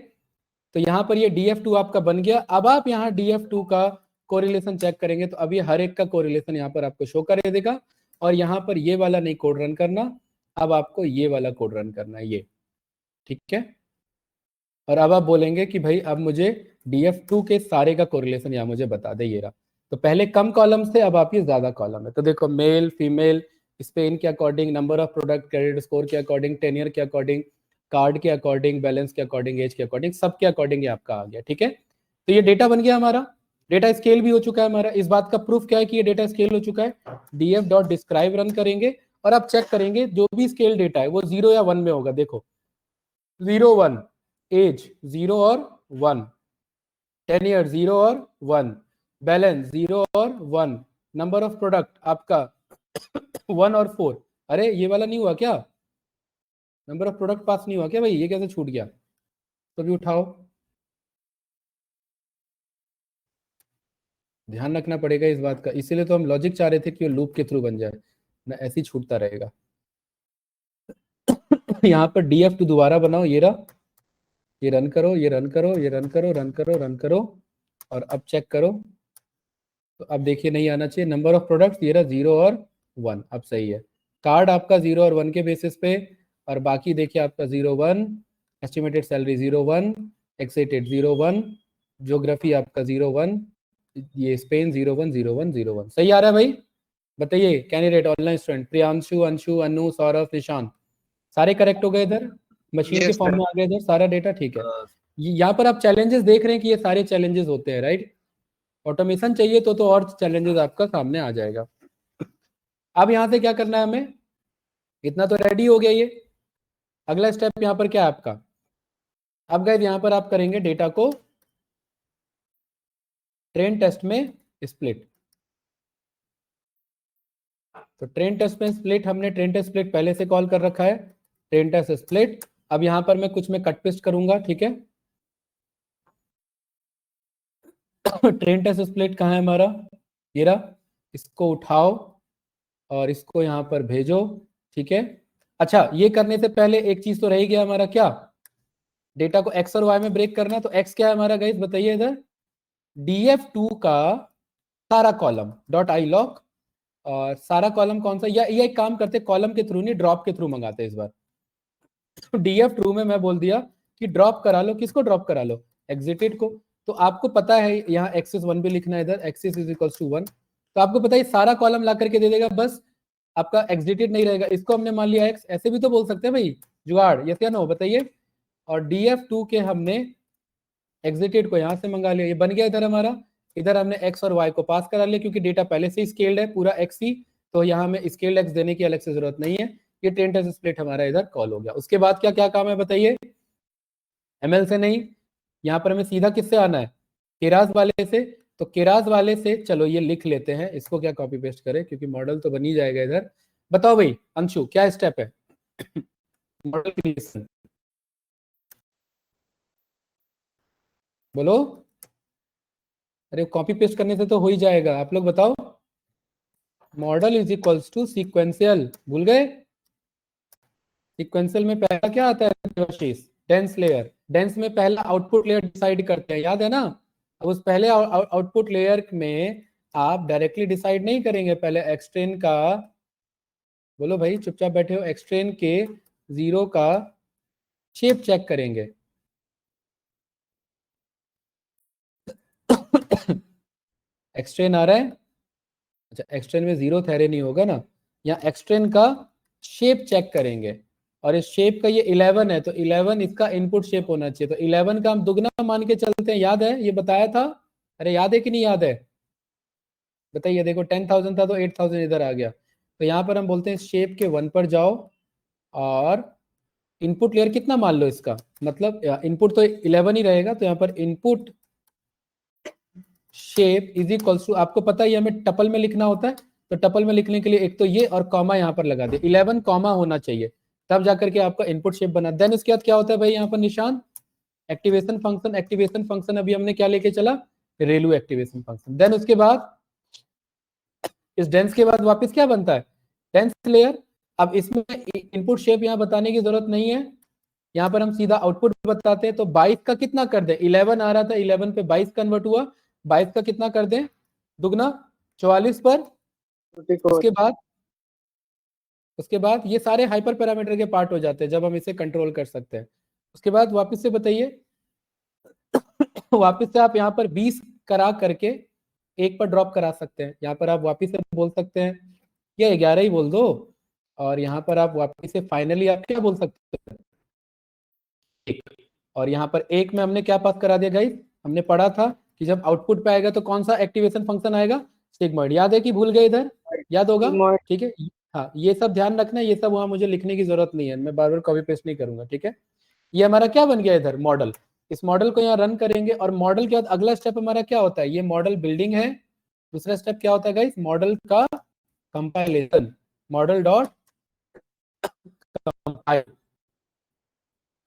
तो यहाँ पर ये DF2 आपका बन गया। अब आप यहाँ DF2 का कोरिलेशन चेक करेंगे तो अभी हर एक का कोरिलेशन यहाँ पर आपको शो कर देगा, और यहाँ पर ये वाला नहीं कोड रन करना, अब आपको ये वाला कोड रन करना है, ये ठीक है। और अब आप बोलेंगे कि भाई अब मुझे DF2 के सारे का कोरिलेशन यहाँ मुझे बता दे, ये रहा। तो पहले कम कॉलम से अब आप ये ज्यादा कॉलम है, तो देखो मेल फीमेल, स्पेन के according, number of product, credit score के अकॉर्डिंग, टेनियर के अकॉर्डिंग, कार्ड के अकॉर्डिंग, बैलेंस के अकॉर्डिंग, एज के अकॉर्डिंग, सब के अकॉर्डिंग ये आपका आ गया, ठीक है। तो ये डेटा बन गया हमारा, डेटा स्केल भी हो चुका है हमारा। इस बात का प्रूफ क्या है कि ये डेटा स्केल हो चुका है, df.describe रन करेंगे और आप चेक करेंगे जो भी स्केल डेटा है वो 0 या 1 में होगा। देखो 0 1, एज 0 और 1, टेनियर 0 और 1, बैलेंस 0 और 1, नंबर ऑफ प्रोडक्ट आपका 1 और 4। अरे ये वाला नहीं हुआ क्या, नंबर ऑफ प्रोडक्ट पास नहीं हुआ क्या भाई, ये कैसे छूट गया, तो भी उठाओ, ध्यान रखना पड़ेगा इस बात का। इसीलिए तो हम लॉजिक चाह रहे थे कि वो लूप के थ्रू बन जाए ना, ऐसे ही छूटता रहेगा। यहाँ पर DF2 दोबारा बनाओ, ये रहा, ये रन करो, ये रन करो, ये रन करो, रन करो, रन करो, और अब चेक करो तो अब देखिए नहीं आना चाहिए। नंबर ऑफ प्रोडक्ट्स ये रहा 0 और 1, अब सही है। कार्ड आपका 0 और 1 के बेसिस पे, और बाकी देखिए आपका 0 1, एस्टिमेटेड सैलरी 0 1, एक्सेटेड 0 1, ज्योग्राफी आपका 0 1, ये स्पेन 0 1 0 1 0 1। सही आ रहा है भाई, बताइए। Candidate online student Priyanshu, Anshu, Anu, Saurabh, Nishant, सारे करेक्ट हो गए इधर, मशीन के Yes, फॉर्म sir. में आ गए इधर, सारा डेटा ठीक है। यहाँ पर आप चैलेंजेस देख रहे हैं कि ये सारे चैलेंजेस होते हैं, राइट। ऑटोमेशन चाहिए तो और चैलेंजेस आपका सामने आ जाएगा। अब यहाँ से क्या करना है हमें, इतना तो रेडी हो गया ये। अगला स्टेप यहाँ पर क्या है आपका, अब गाइस यहाँ पर आप करेंगे डेटा को ट्रेन टेस्ट में स्प्लिट। तो ट्रेन टेस्ट में स्प्लिट, हमने ट्रेन टेस्ट स्प्लिट पहले से कॉल कर रखा है, ट्रेन टेस्ट स्प्लिट। अब यहाँ पर मैं कुछ में कट पेस्ट करूंगा, ठीक है। ट्रेन टेस्ट स्प्लिट कहाँ है हमारा, ये रहा, इसको उठाओ और इसको यहाँ पर भेजो, ठीक है। अच्छा, ये करने से पहले एक चीज तो रह गया हमारा, क्या, डेटा को एक्स और वाई में ब्रेक करना। तो एक्स क्या है हमारा गाइस, बताइए इधर, DF2 का सारा कॉलम डॉट आई लॉक, और सारा कॉलम कौन सा, या ये एक काम करते कॉलम के थ्रू नहीं ड्रॉप के थ्रू मंगाते इस बार। तो DF2 में मैं बोल दिया कि ड्रॉप करा लो, किसको ड्रॉप करा लो, एग्जिटेड को। तो आपको पता है यहाँ एक्सिस 1 भी लिखना है इधर, एक्सिस इज इक्वल्स टू 1। तो आपको पता है सारा कॉलम ला करके दे देगा, बस आपका एग्जिटेड नहीं रहेगा। इसको हमने मान लिया एक्स, ऐसे भी तो बोल सकते हैं भाई, जुगाड़, यस या नो बताइए। और DF2 के हमने एग्जिटेड को यहाँ से मंगा लिया, ये बन गया इधर हमारा। इधर हमने एक्स और वाई को पास करा लिया क्योंकि डेटा पहले से ही स्केल्ड है पूरा एक्स ही, तो यहाँ हमें स्केल्ड एक्स देने की अलग से जरूरत नहीं है। ये ट्रेन टेस्ट स्प्लिट हमारा इधर कॉल हो गया। उसके बाद क्या क्या काम है बताइए, ML से नहीं, यहाँ पर हमें सीधा किससे आना है, केरास वाले से। तो केरास वाले से चलो ये लिख लेते हैं, इसको क्या कॉपी पेस्ट करें क्योंकि मॉडल तो बन ही जाएगा इधर। बताओ भाई अंशु क्या स्टेप है मॉडल क्रिएशन, बोलो। अरे कॉपी पेस्ट करने से तो हो ही जाएगा, आप लोग बताओ। Model is equals to sequential, भूल गए। सीक्वेंशियल में पहला क्या आता है, डेंस लेयर। डेंस में पहला आउटपुट लेयर डिसाइड करते हैं, याद है ना। अब उस पहले आउटपुट लेयर में आप डायरेक्टली डिसाइड नहीं करेंगे, पहले एक्सट्रेन का, बोलो भाई चुपचाप बैठे हो, एक्सट्रेन के 0 का शेप चेक करेंगे। एक्सट्रेन आ रहा है, अच्छा एक्सट्रेन में 0 थेरे नहीं होगा ना, यहाँ एक्सट्रेन का शेप चेक करेंगे। और इस शेप का ये 11 है, तो 11 इसका इनपुट शेप होना चाहिए। तो 11 का हम दुगना मान के चलते हैं, याद है ये बताया था, अरे याद है कि नहीं याद है बताइए। देखो 10,000 था तो 8,000 इधर आ गया। तो यहाँ पर हम बोलते हैं शेप के 1 पर जाओ और इनपुट लेयर कितना मान लो इसका, मतलब इनपुट तो 11 ही रहेगा। तो यहाँ पर input shape is equals to, आपको पता है हमें टपल में लिखना होता है, तो टपल में लिखने के लिए एक तो ये और कॉमा यहाँ पर लगा दे, 11 कॉमा होना चाहिए, तब जाकर के आपका इनपुट शेप बना। देन उसके बाद क्या होता है भाई यहाँ पर निशान, एक्टिवेशन फंक्शन। एक्टिवेशन फंक्शन अभी हमने क्या लेके चला, रेलू एक्टिवेशन फंक्शन। देन उसके बाद इस डेंस के बाद वापस क्या बनता है, डेंस लेयर। अब इसमें इनपुट शेप यहाँ बताने की जरूरत नहीं है, यहाँ पर हम सीधा आउटपुट बताते हैं। तो 22 का कितना कर दें, 11 आ रहा था, 11 पे 22 कन्वर्ट हुआ, 22 का कितना कर दें, दुगना 44 पर। उसके बाद ये सारे हाइपर पैरामीटर के पार्ट हो जाते हैं जब हम इसे कंट्रोल कर सकते हैं। उसके बाद वापस से बताइए वापस से आप यहाँ पर 20 करा करके एक पर ड्रॉप करा सकते हैं। यहाँ पर आप वापस से बोल सकते हैं या 11 ही बोल दो, और यहाँ पर आप वापस से फाइनली आप क्या बोल सकते हैं, एक। और यहाँ पर एक में हमने क्या पास करा दिया गाइस, हमने पढ़ा था कि जब आउटपुट पे आएगा तो कौन सा एक्टिवेशन फंक्शन आएगा, सिग्मॉइड। याद है कि भूल गए इधर, याद होगा, ठीक है। हाँ, ये सब ध्यान रखना, ये सब वहां मुझे लिखने की जरूरत नहीं है, मैं बार बार कॉपी पेस्ट नहीं करूंगा, ठीक है। ये हमारा क्या बन गया इधर, मॉडल। इस मॉडल को यहाँ रन करेंगे, और मॉडल के बाद अगला स्टेप हमारा क्या होता है, ये मॉडल बिल्डिंग है। दूसरा स्टेप क्या होता है गाइस, मॉडल का compilation, model dot compile.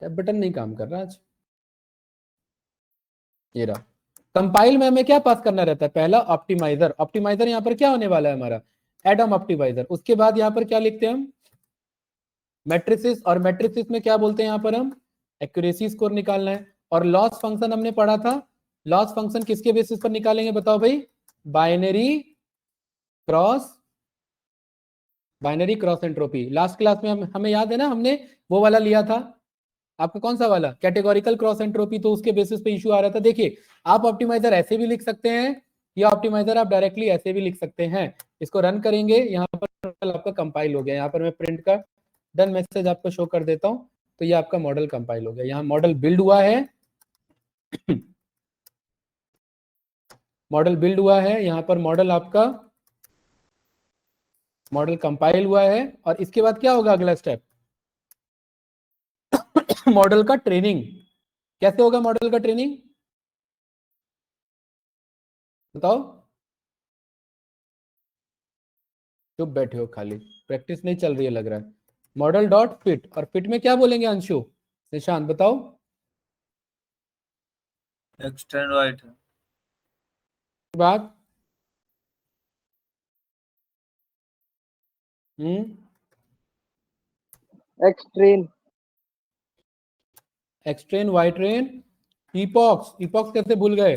Button नहीं काम कर रहा आज, ये रहा। कंपाइल में हमें क्या पास करना रहता है, पहला ऑप्टिमाइजर। ऑप्टिमाइजर यहाँ पर क्या होने वाला है हमारा, एडम ऑप्टिमाइजर। उसके बाद यहाँ पर क्या लिखते हैं हम, मैट्रिसेस, और मैट्रिसेस में क्या बोलते हैं यहाँ पर हम, एक्यूरेसी स्कोर निकालना है। और लॉस फंक्शन हमने पढ़ा था, लॉस फंक्शन किसके बेसिस पर निकालेंगे बताओ भाई, binary cross entropy. Last class में हमें याद है ना, हमने वो वाला लिया था, आपका कौन सा वाला, कैटेगोरिकल क्रॉस एंट्रोपी। तो उसके बेसिस पे इशू आ रहा था। देखिए, आप ऑप्टिमाइजर ऐसे भी लिख सकते हैं, या ऑप्टिमाइजर आप डायरेक्टली ऐसे भी लिख सकते हैं। इसको रन करेंगे, यहाँ पर आपका कंपाइल हो गया। यहाँ पर मैं प्रिंट का डन मैसेज आपको शो कर देता हूँ। तो ये आपका मॉडल कंपाइल हो गया, यहाँ मॉडल बिल्ड हुआ है मॉडल बिल्ड हुआ है, यहाँ पर मॉडल आपका मॉडल कंपाइल हुआ है। और इसके बाद क्या होगा अगला स्टेप, मॉडल का ट्रेनिंग। कैसे होगा मॉडल का ट्रेनिंग बताओ, चुप बैठे हो खाली, प्रैक्टिस नहीं चल रही है लग रहा है। मॉडल डॉट फिट, और फिट में क्या बोलेंगे अंशु, निशांत बताओ, एक्सटेंड वाइट है बात x train, y train, epochs. Epochs कैसे भूल गए,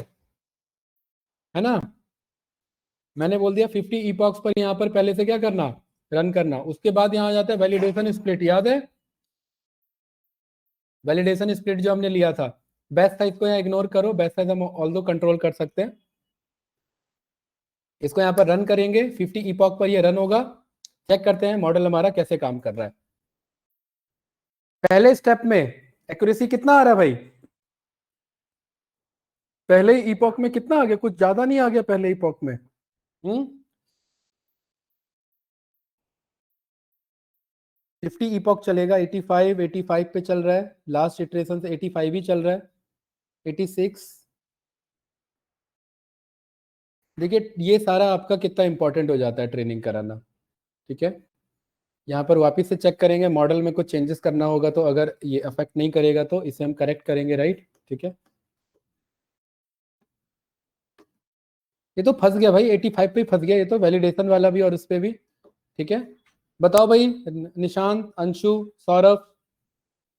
है ना, मैंने बोल दिया 50 इपॉक्स पर यहाँ पर पहले से क्या करना, रन करना। उसके बाद यहाँ आ जाता है वैलिडेशन स्प्लिट, याद है वैलिडेशन स्प्लिट जो हमने लिया था। बेस्ट साइज को यहाँ इग्नोर करो, बेस्ट साइज हम ऑल्दो कंट्रोल कर सकते हैं। इसको यहाँ पर रन करेंगे, 50 इपॉक पर ये रन होगा। चेक करते हैं मॉडल हमारा कैसे काम कर रहा है। पहले स्टेप में एक्यूरेसी कितना आ रहा है भाई, पहले इपॉक में कितना आ गया, कुछ ज्यादा नहीं आ गया पहले इपॉक में। 50 इपॉक चलेगा, 85 पे चल रहा है, लास्ट इटरेशन से 85 ही चल रहा है, 86। देखिए ये सारा आपका कितना इंपॉर्टेंट हो जाता है ट्रेनिंग कराना, ठीक है। यहाँ पर वापस से चेक करेंगे, मॉडल में कुछ चेंजेस करना होगा तो अगर ये अफेक्ट नहीं करेगा तो इसे हम करेक्ट करेंगे, राइट, ठीक है। ये तो फंस गया भाई, 85 पे फंस गया ये तो, वैलिडेशन वाला भी और उस पे भी, ठीक है। बताओ भाई निशांत, अंशु, सौरभ,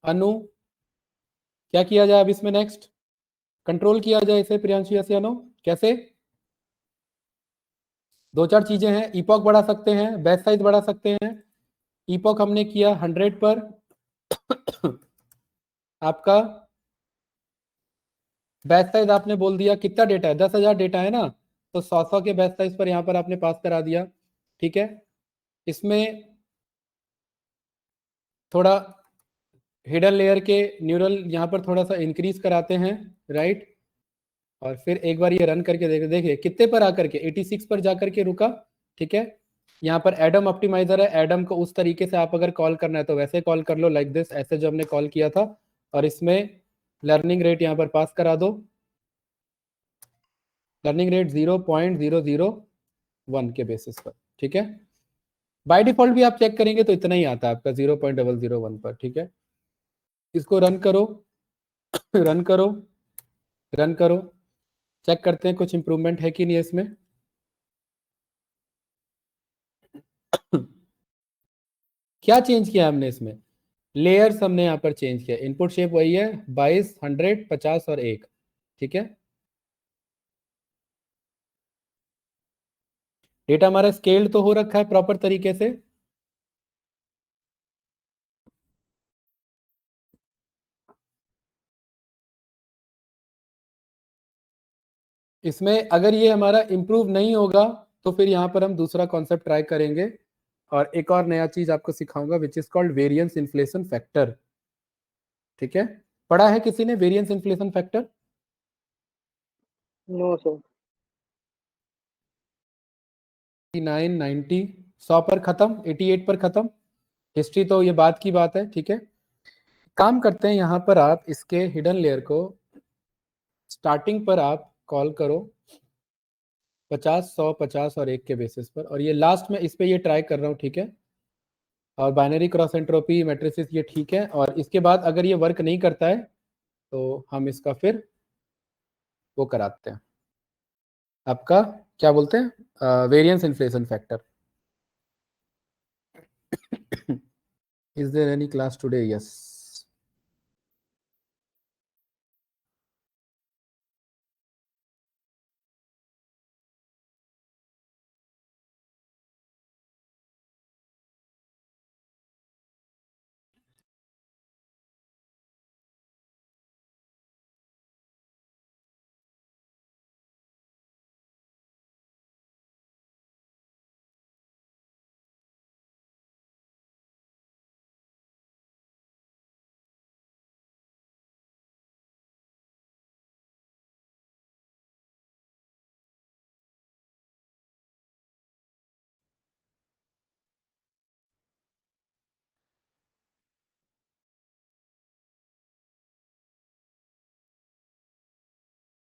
अनु, क्या किया जाए अब इसमें, नेक्स्ट कंट्रोल किया जाए इसे, प्रियांशु या अनु कैसे। दो चार चीजें हैं, इपॉक बढ़ा सकते हैं, बैच साइज बढ़ा सकते हैं। इपॉक हमने किया 100 पर आपका बैच साइज आपने बोल दिया कितना डेटा है, 10,000 डेटा है ना, तो 100 के बैच साइज पर यहाँ पर आपने पास करा दिया, ठीक है। इसमें थोड़ा हिडन लेयर के न्यूरल यहाँ पर थोड़ा सा इंक्रीज कराते हैं, राइट। और फिर एक बार ये रन करके देखिए कितने पर आकर के 86 पर जाकर के रुका, ठीक है। यहाँ पर एडम ऑप्टिमाइजर है, एडम को उस तरीके से आप अगर कॉल करना है तो वैसे कॉल कर लो, लाइक दिस, ऐसे जो हमने कॉल किया था। और इसमें लर्निंग रेट यहाँ पर पास करा दो, लर्निंग रेट 0.001 के बेसिस पर, ठीक है। बाय डिफॉल्ट भी आप चेक करेंगे तो इतना ही आता है आपका 0.001 पर, ठीक है। इसको रन करो रन करो रन करो, चेक करते हैं कुछ इंप्रूवमेंट है कि नहीं इसमें। क्या चेंज किया हमने इसमें? लेयर्स हमने यहाँ पर चेंज किया। इनपुट शेप वही है 22, 100, 50 और 1। ठीक है, डेटा हमारा स्केल्ड तो हो रखा है प्रॉपर तरीके से। इसमें अगर ये हमारा इम्प्रूव नहीं होगा तो फिर यहाँ पर हम दूसरा कॉन्सेप्ट ट्राई करेंगे और एक और नया चीज आपको सिखाऊंगा which is called variance inflation factor. ठीक है, पढ़ा है किसी ने variance inflation factor? No sir. 89, 90, 100 पर खत्म, 88 पर खत्म। हिस्ट्री तो ये बात की बात है। ठीक है, काम करते हैं यहाँ पर आप इसके हिडन लेयर को स्टार्टिंग पर आप कॉल करो 50, 100, 50 और 1 के बेसिस पर, और ये लास्ट में इस पे ये ट्राई कर रहा हूँ। ठीक है, और बाइनरी क्रॉस एंट्रोपी मैट्रिसेस ये ठीक है, और इसके बाद अगर ये वर्क नहीं करता है तो हम इसका फिर वो कराते हैं, आपका क्या बोलते हैं, variance inflation factor. Is there any class today? Yes.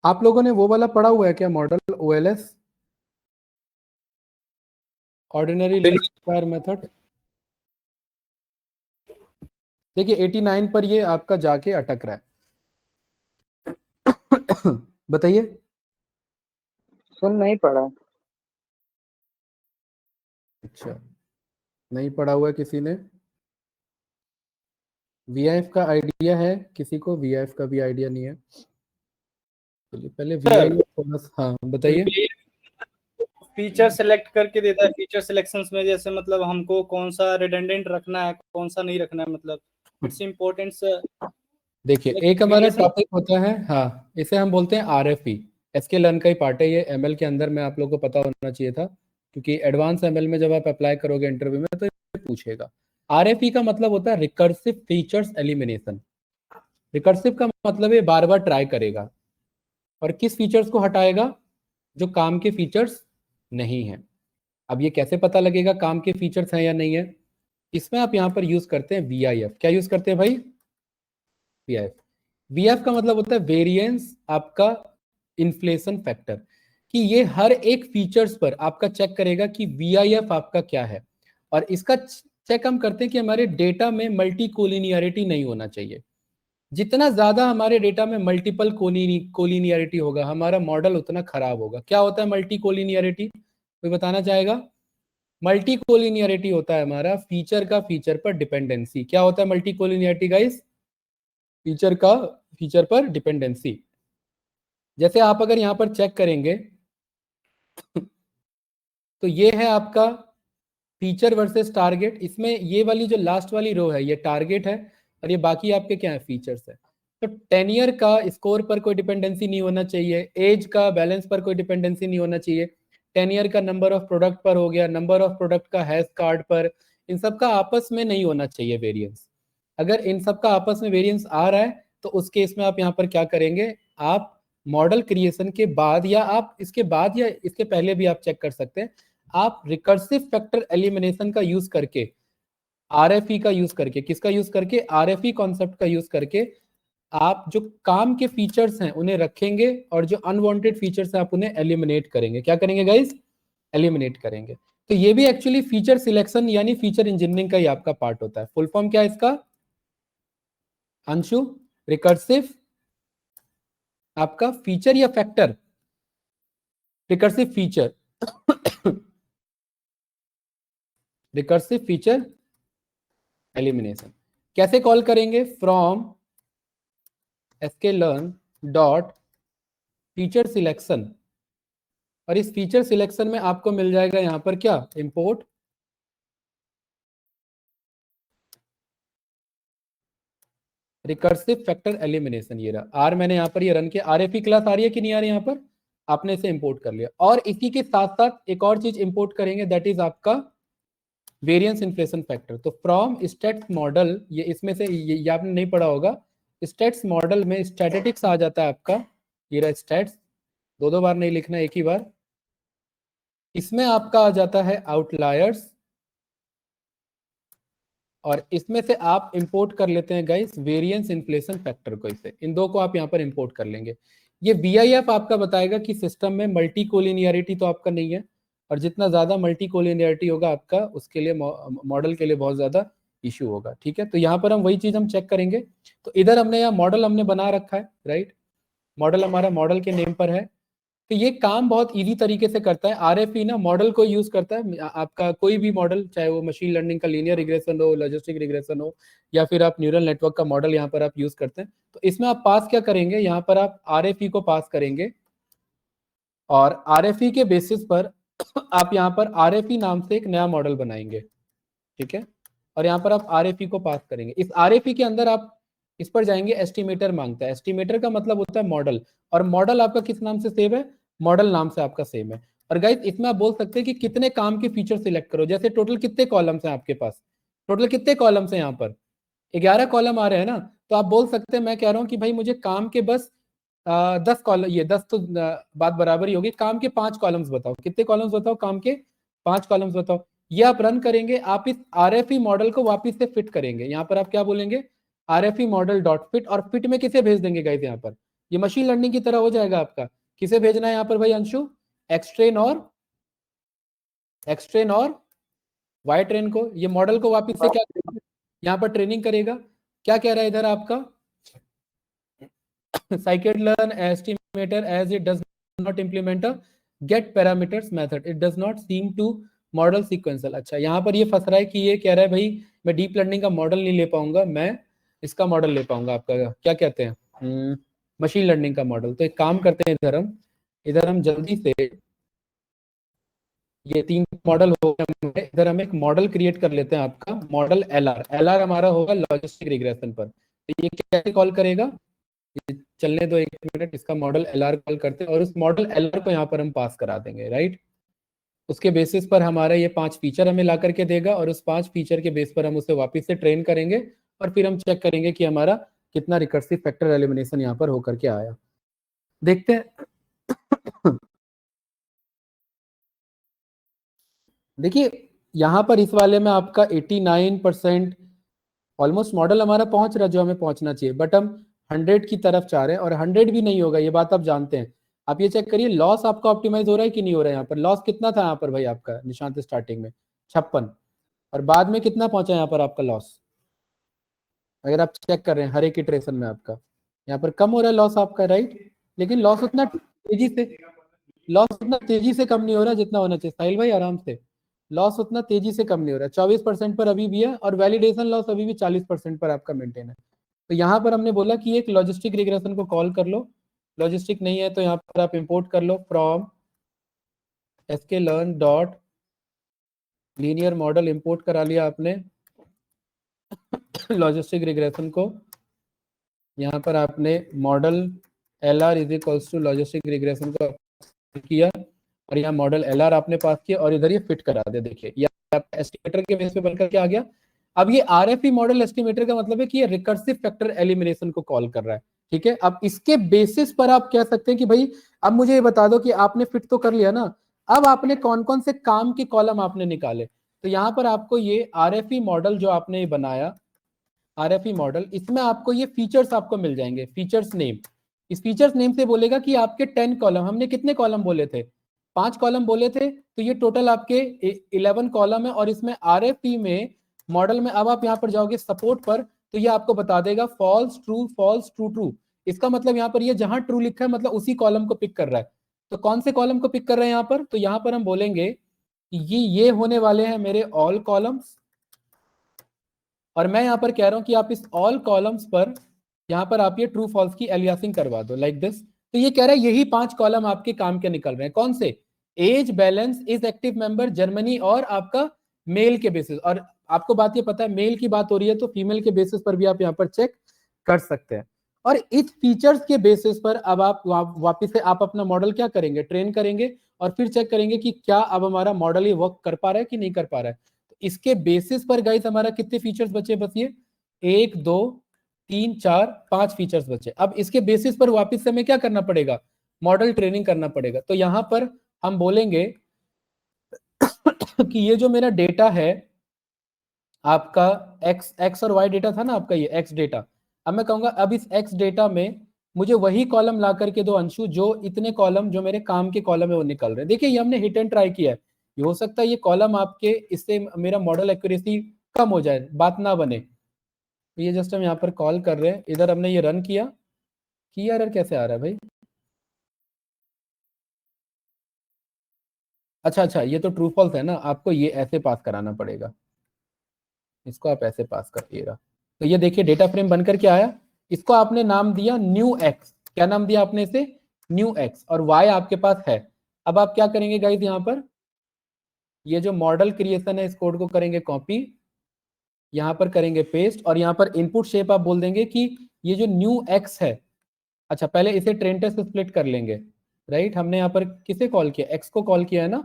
आप लोगों ने वो वाला पढ़ा हुआ है क्या, model OLS, ordinary least square method? देखिए 89 पर ये आपका जाके अटक रहा है। बताइए। सर नहीं पढ़ा। अच्छा, नहीं पढ़ा हुआ है किसी ने? वीआईएफ का आइडिया है किसी को? वीआईएफ का भी आइडिया नहीं है। चलिए पहले वीआईएफ थोड़ा सा, हाँ बताइए। फीचर सेलेक्ट करके देता है। फीचर सिलेक्शंस में जैसे मतलब हमको कौन सा रिडंडेंट रखना है, कौन सा नहीं रखना है, मतलब इट्स इम्पोर्टेंट। देखिए एक हमारा टॉपिक होता है, हाँ इसे हम बोलते हैं आरएफई। एसके लर्न का ही पार्ट है ये, एमएल के अंदर में आप लोगों को पता होना चाहिए था, क्योंकि एडवांस एमएल में जब आप अप्लाई करोगे इंटरव्यू में तो ये पूछेगा। आरएफई का मतलब होता है रिकर्सिव फीचर्स एलिमिनेशन। रिकर्सिव का मतलब है बार बार ट्राई करेगा, और किस फीचर्स को हटाएगा? जो काम के फीचर्स नहीं है। अब ये कैसे पता लगेगा काम के फीचर्स हैं या नहीं है? इसमें आप यहाँ पर यूज करते हैं वीआईएफ। क्या यूज करते हैं भाई? वीआईएफ। वीएफ का मतलब होता है वेरिएंस आपका इन्फ्लेशन फैक्टर, कि ये हर एक फीचर्स पर आपका चेक करेगा कि वीआईएफ आपका क्या है, और इसका चेक हम करते हैं कि हमारे डेटा में मल्टी कोलिनियरिटी नहीं होना चाहिए। जितना ज्यादा हमारे डेटा में मल्टीपल कोलिनियरिटी होगा हमारा मॉडल उतना खराब होगा। क्या होता है मल्टी कोलिनियरिटी, कोई बताना चाहेगा? मल्टी कोलिनियरिटी होता है हमारा फीचर का फीचर पर डिपेंडेंसी। क्या होता है मल्टी कोलिनियरिटी गाइस? फीचर का फीचर पर डिपेंडेंसी। जैसे आप अगर यहां पर चेक करेंगे तो ये है आपका फीचर वर्सेस टारगेट। इसमें ये वाली जो लास्ट वाली रो है ये टारगेट है, और ये बाकी आपके क्या है, फीचर्स है। तो 10 ईयर का स्कोर पर कोई डिपेंडेंसी नहीं होना चाहिए, एज का बैलेंस पर कोई डिपेंडेंसी नहीं होना चाहिए, 10 ईयर का नंबर ऑफ प्रोडक्ट पर हो गया, नंबर ऑफ प्रोडक्ट का हैश कार्ड पर, इन सब का आपस में नहीं होना चाहिए वेरिएंस। अगर इन सब का आपस में वेरिएंस आ रहा है तो उस केस में आप यहाँ पर क्या करेंगे, आप मॉडल क्रिएशन के बाद या आप इसके बाद या इसके पहले भी आप चेक कर सकते हैं, आप रिकर्सिव फैक्टर एलिमिनेशन का यूज करके, आरएफई का यूज करके, किसका यूज करके, आरएफई कॉन्सेप्ट का यूज करके आप जो काम के फीचर्स हैं उन्हें रखेंगे, और जो अनवांटेड फीचर्स हैं आप उन्हें एलिमिनेट करेंगे। क्या करेंगे गाइस? एलिमिनेट करेंगे। तो ये भी एक्चुअली फीचर सिलेक्शन यानी फीचर इंजीनियरिंग का ही आपका पार्ट होता है। फुल फॉर्म क्या है इसका अंशु? रिकर्सिव आपका फीचर या factor? Recursive feature recursive feature elimination कैसे कॉल करेंगे? From sklearn dot feature selection, और इस फीचर सिलेक्शन में आपको मिल जाएगा यहां पर क्या? Import recursive factor elimination. ये रहा आर, मैंने यहां पर ये रन किया। आरएफई क्लास आ रही है कि नहीं आ रही? यहां पर आपने इसे इंपोर्ट कर लिया। और इसी के साथ साथ एक और चीज इंपोर्ट करेंगे, दैट इज आपका वेरिएंस इन्फ्लेशन फैक्टर। तो फ्रॉम स्टैट्स मॉडल, ये इसमें से ये आपने नहीं पढ़ा होगा, स्टैट्स मॉडल में स्टैटिस्टिक्स आ जाता है आपका। ये रहा स्टैट्स, दो बार नहीं लिखना, एक ही बार। इसमें आपका आ जाता है आउटलायर्स, और इसमें से आप इंपोर्ट कर लेते हैं गाइस वेरिएंस इन्फ्लेशन फैक्टर को। इसे इन दो को आप यहां पर इंपोर्ट कर लेंगे। ये बीआईएफ आपका बताएगा कि सिस्टम में मल्टी कोलिनियरिटी तो आपका नहीं है, और जितना ज्यादा मल्टी कोलिनियरिटी होगा आपका, उसके लिए मॉडल के लिए बहुत ज्यादा इशू होगा। ठीक है, तो यहाँ पर हम वही चीज हम चेक करेंगे। तो इधर हमने यहाँ मॉडल हमने बना रखा है, राइट? मॉडल हमारा मॉडल के नेम पर है। तो ये काम बहुत इजी तरीके से करता है। आरएफई ना मॉडल को यूज करता है। आपका कोई भी मॉडल, चाहे वो मशीन लर्निंग का लीनियर रिग्रेशन हो, लॉजिस्टिक रिग्रेशन हो, या फिर आप न्यूरल नेटवर्क का मॉडल यहाँ पर आप यूज करते हैं। तो इसमें आप पास क्या करेंगे? यहाँ पर आप आरएफई को पास करेंगे, और आरएफई के बेसिस पर आप यहाँ पर आरएफई नाम से एक नया मॉडल बनाएंगे। ठीक है, और यहाँ पर आप आरएफई को पास करेंगे। इस आरएफई के अंदर आप इस पर जाएंगे, एस्टिमेटर मांगता है। एस्टिमेटर का मतलब होता है मॉडल, और मॉडल आपका किस नाम से सेव है? मॉडल नाम से आपका सेम है। और गाइस इसमें आप बोल सकते हैं कि कितने काम के फीचर सिलेक्ट करो। जैसे टोटल कितने कॉलम्स हैं आपके पास? टोटल कितने कॉलम्स हैं यहाँ पर? 11 कॉलम आ रहे हैं ना। तो आप बोल सकते हैं, मैं कह रहा हूँ कि भाई मुझे काम के बस 10 कॉलम, ये 10 तो बात बराबर ही होगी, काम के 5 कॉलम्स बताओ। कितने कॉलम्स बताओ? काम के 5 कॉलम्स बताओ। ये आप रन करेंगे, आप इस आरएफई मॉडल को वापस से फिट करेंगे। यहाँ पर आप क्या बोलेंगे? आरएफई मॉडल डॉट फिट, और फिट में किसे भेज देंगे गाइस? यहाँ पर ये मशीन लर्निंग की तरह हो जाएगा आपका। किसे भेजना है यहाँ पर भाई अंशु? एक्सट्रेन और वाई ट्रेन को। ये मॉडल को वापस से क्या करेगा? यहाँ पर ट्रेनिंग करेगा। क्या कह रहा है इधर आपका? scikit-learn estimator as it does not implement a get parameters method, it does not seem to model sequential। अच्छा, यहाँ पर ये फंस रहा है कि ये कह रहा है भाई मैं डीप लर्निंग का मॉडल नहीं ले पाऊंगा, मैं इसका मॉडल ले पाऊंगा, आपका क्या कहते हैं, मशीन लर्निंग का मॉडल। तो एक काम करते हैं, इधर हम जल्दी से ये 3 मॉडल हो गए। इधर हम एक मॉडल क्रिएट कर लेते हैं, आपका मॉडल एलआर हमारा होगा लॉजिस्टिक रिग्रेशन पर। तो ये कैसे कॉल करेगा? चलने दो 1 मिनट, इसका मॉडल एलआर कॉल करते हैं, और उस मॉडल एलआर को यहाँ पर हम पास करा देंगे, राइट? उसके बेसिस पर हमारा ये 5 फीचर हमें ला करके देगा, और उस 5 फीचर के बेस पर हम उसे वापस से ट्रेन करेंगे, और फिर हम चेक करेंगे कि हमारा कितना रिकर्सिव फैक्टर एलिमिनेशन यहाँ पर होकर के आया। देखते हैं। देखिए यहाँ पर इस वाले में आपका 89% ऑलमोस्ट मॉडल हमारा पहुंच रहा है जो हमें पहुंचना चाहिए, बट हम 100 की तरफ चाह रहे हैं, और 100 भी नहीं होगा, ये बात आप जानते हैं। आप ये चेक करिए लॉस आपका ऑप्टिमाइज हो रहा है कि नहीं हो रहा है। यहाँ पर लॉस कितना था यहाँ पर भाई आपका निशांत स्टार्टिंग में? 56, और बाद में कितना पहुंचा यहाँ पर आपका लॉस? अगर आप चेक कर रहे हैं हर एक इटरेशन में आपका यहाँ पर कम हो रहा है लॉस आपका, राइट? लेकिन लॉस उतना तेजी से कम नहीं हो रहा जितना होना चाहिए। साहिल भाई आराम से, लॉस उतना तेजी से कम नहीं हो रहा है। 24% पर अभी भी है, और वैलिडेशन लॉस अभी भी 40% पर आपका मेंटेन है। तो यहाँ पर हमने बोला कि एक लॉजिस्टिक रिग्रेशन को कॉल कर लो। लॉजिस्टिक नहीं है तो यहाँ पर आप इंपोर्ट कर लो from sklearn dot linear model. Import करा लिया आपने लॉजिस्टिक रिग्रेशन को। यहाँ पर आपने model LR is equals to logistic regression को किया, और यहाँ मॉडल एलआर आपने पास किया, और इधर ये फिट करा दे। देखिए ये एस्टिमेटर के बेस पे बनकर के आ गया। अब ये आरएफई मॉडल एस्टिमेटर का मतलब है कि ये रिकर्सिव फैक्टर एलिमिनेशन को कॉल कर रहा है। ठीक है, अब इसके बेसिस पर आप कह सकते हैं कि भाई अब मुझे ये बता दो कि आपने फिट तो कर लिया ना, अब आपने कौन कौन से काम के कॉलम आपने निकाले। तो यहाँ पर आपको ये आरएफई मॉडल जो आपने बनाया, आरएफई मॉडल, इसमें आपको ये फीचर्स आपको मिल जाएंगे, फीचर्स नेम। इस फीचर्स नेम से बोलेगा कि आपके 10 कॉलम, हमने कितने कॉलम बोले थे? 5 कॉलम बोले थे, तो ये टोटल आपके 11 कॉलम है। और इसमें आरएफई में मॉडल में अब आप यहाँ पर जाओगे सपोर्ट पर, तो ये आपको बता देगा फॉल्स ट्रू ट्रू। इसका मतलब यहाँ पर ये जहां ट्रू लिखा है मतलब उसी कॉलम को पिक कर रहा है। तो कौन से कॉलम को पिक कर रहे हैं यहाँ पर? तो यहाँ पर हम बोलेंगे कि ये होने वाले हैं मेरे ऑल कॉलम्स, और मैं यहाँ पर कह रहा हूँ कि आप इस ऑल कॉलम्स पर यहाँ पर आप ये ट्रू फॉल्स की एलियासिंग करवा दो लाइक दिस। तो ये कह रहा है यही 5 कॉलम आपके काम के निकल रहे हैं। कौन से? Age, balance, is active member, Germany और आपका मेल के बेसिस। और आपको बात ये पता है, मेल की बात हो रही है तो फीमेल के बेसिस पर भी आप यहाँ पर चेक कर सकते हैं। और इस फीचर्स के बेसिस पर अब आप वापिस से आप अपना मॉडल क्या करेंगे? ट्रेन करेंगे और फिर चेक करेंगे कि क्या अब हमारा मॉडल ये वर्क कर पा रहा है कि नहीं कर पा रहा है। तो इसके बेसिस पर गाइस हमारा कितने फीचर्स बचे? बस ये 1 2 3 4 5 फीचर्स बचे। अब इसके बेसिस पर वापस से हमें क्या करना पड़ेगा? मॉडल ट्रेनिंग करना पड़ेगा। तो यहां पर हम बोलेंगे कि ये जो मेरा डेटा है आपका एक्स और वाई डेटा था ना आपका, ये एक्स डेटा, अब मैं कहूंगा अब इस एक्स डेटा में मुझे वही कॉलम ला करके दो अंशु, जो इतने कॉलम जो मेरे काम के कॉलम है वो निकल रहे हैं। देखिए ये हमने हिट एंड ट्राई किया है, ये हो सकता है ये कॉलम आपके, इससे मेरा मॉडल एक्यूरेसी कम हो जाए, बात ना बने। तो ये जस्ट हम यहाँ पर कॉल कर रहे हैं, इधर हमने ये रन किया कि एरर कैसे आ रहा है भाई? अच्छा, ये तो ट्रू फॉल्स है ना, आपको ये ऐसे पास कराना पड़ेगा, इसको आप ऐसे पास करिएगा। तो ये देखिए डेटा फ्रेम बनकर के आया, इसको आपने नाम दिया न्यू एक्स। क्या नाम दिया आपने इसे? New x. और वाई आपके पास है। अब आप क्या करेंगे गाइस? यहाँ पर ये जो मॉडल क्रिएशन है इस कोड को करेंगे कॉपी, यहाँ पर करेंगे पेस्ट, और यहाँ पर इनपुट शेप आप बोल देंगे कि ये जो न्यू एक्स है, अच्छा पहले इसे ट्रेन टेस्ट स्प्लिट कर लेंगे, राइट। हमने यहाँ पर किसे कॉल किया? एक्स को कॉल किया है ना,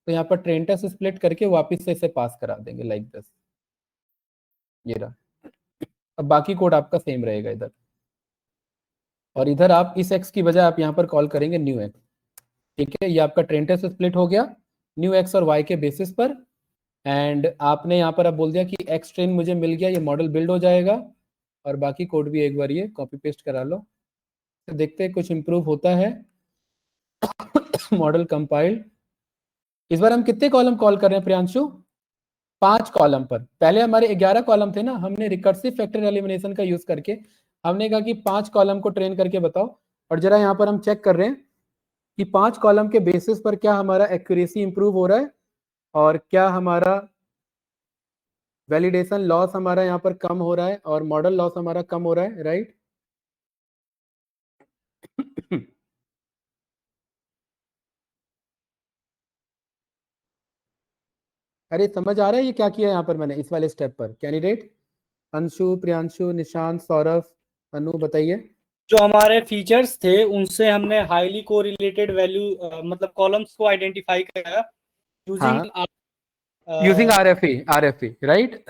तो यहाँ पर ट्रेन टेस्ट स्प्लिट करके वापस से इसे पास करा देंगे लाइक दिस, ये रहा। अब बाकी कोड आपका सेम रहेगा इधर, और इधर आप इस एक्स की बजाय आप यहाँ पर कॉल करेंगे न्यू एक्स। ठीक है, ये आपका ट्रेन टेस्ट स्प्लिट हो गया न्यू एक्स और वाई के बेसिस पर। एंड आपने यहाँ पर अब बोल दिया कि एक्स ट्रेन मुझे मिल गया, ये मॉडल बिल्ड हो जाएगा। और बाकी कोड भी एक बार ये कॉपी पेस्ट करा लो, तो देखते हैं कुछ इंप्रूव होता है। Model compiled. इस बार हम कितने कॉलम कॉल कर रहे हैं प्रियांशु? 5 कॉलम पर। पहले हमारे 11 कॉलम थे ना, हमने रिकर्सिव फैक्टर एलिमिनेशन का यूज करके हमने कहा कि 5 कॉलम को ट्रेन करके बताओ। और जरा यहाँ पर हम चेक कर रहे हैं कि 5 कॉलम के बेसिस पर क्या हमारा एक्यूरेसी इंप्रूव हो रहा है और क्या हमारा वैलिडेशन लॉस हमारा यहाँ पर कम हो रहा है और मॉडल लॉस हमारा कम हो रहा है, राइट। अरे समझ आ रहा है ये क्या किया यहाँ पर मैंने इस वाले स्टेप पर? कैंडिडेट अंशु, प्रियांशु, निशांत, सौरभ, अनु, बताइए। जो हमारे फीचर्स थे उनसे हमने हाईली कोरिलेटेड वैल्यू मतलब कॉलम्स को आइडेंटिफाई करा यूजिंग आरएफई, राइट।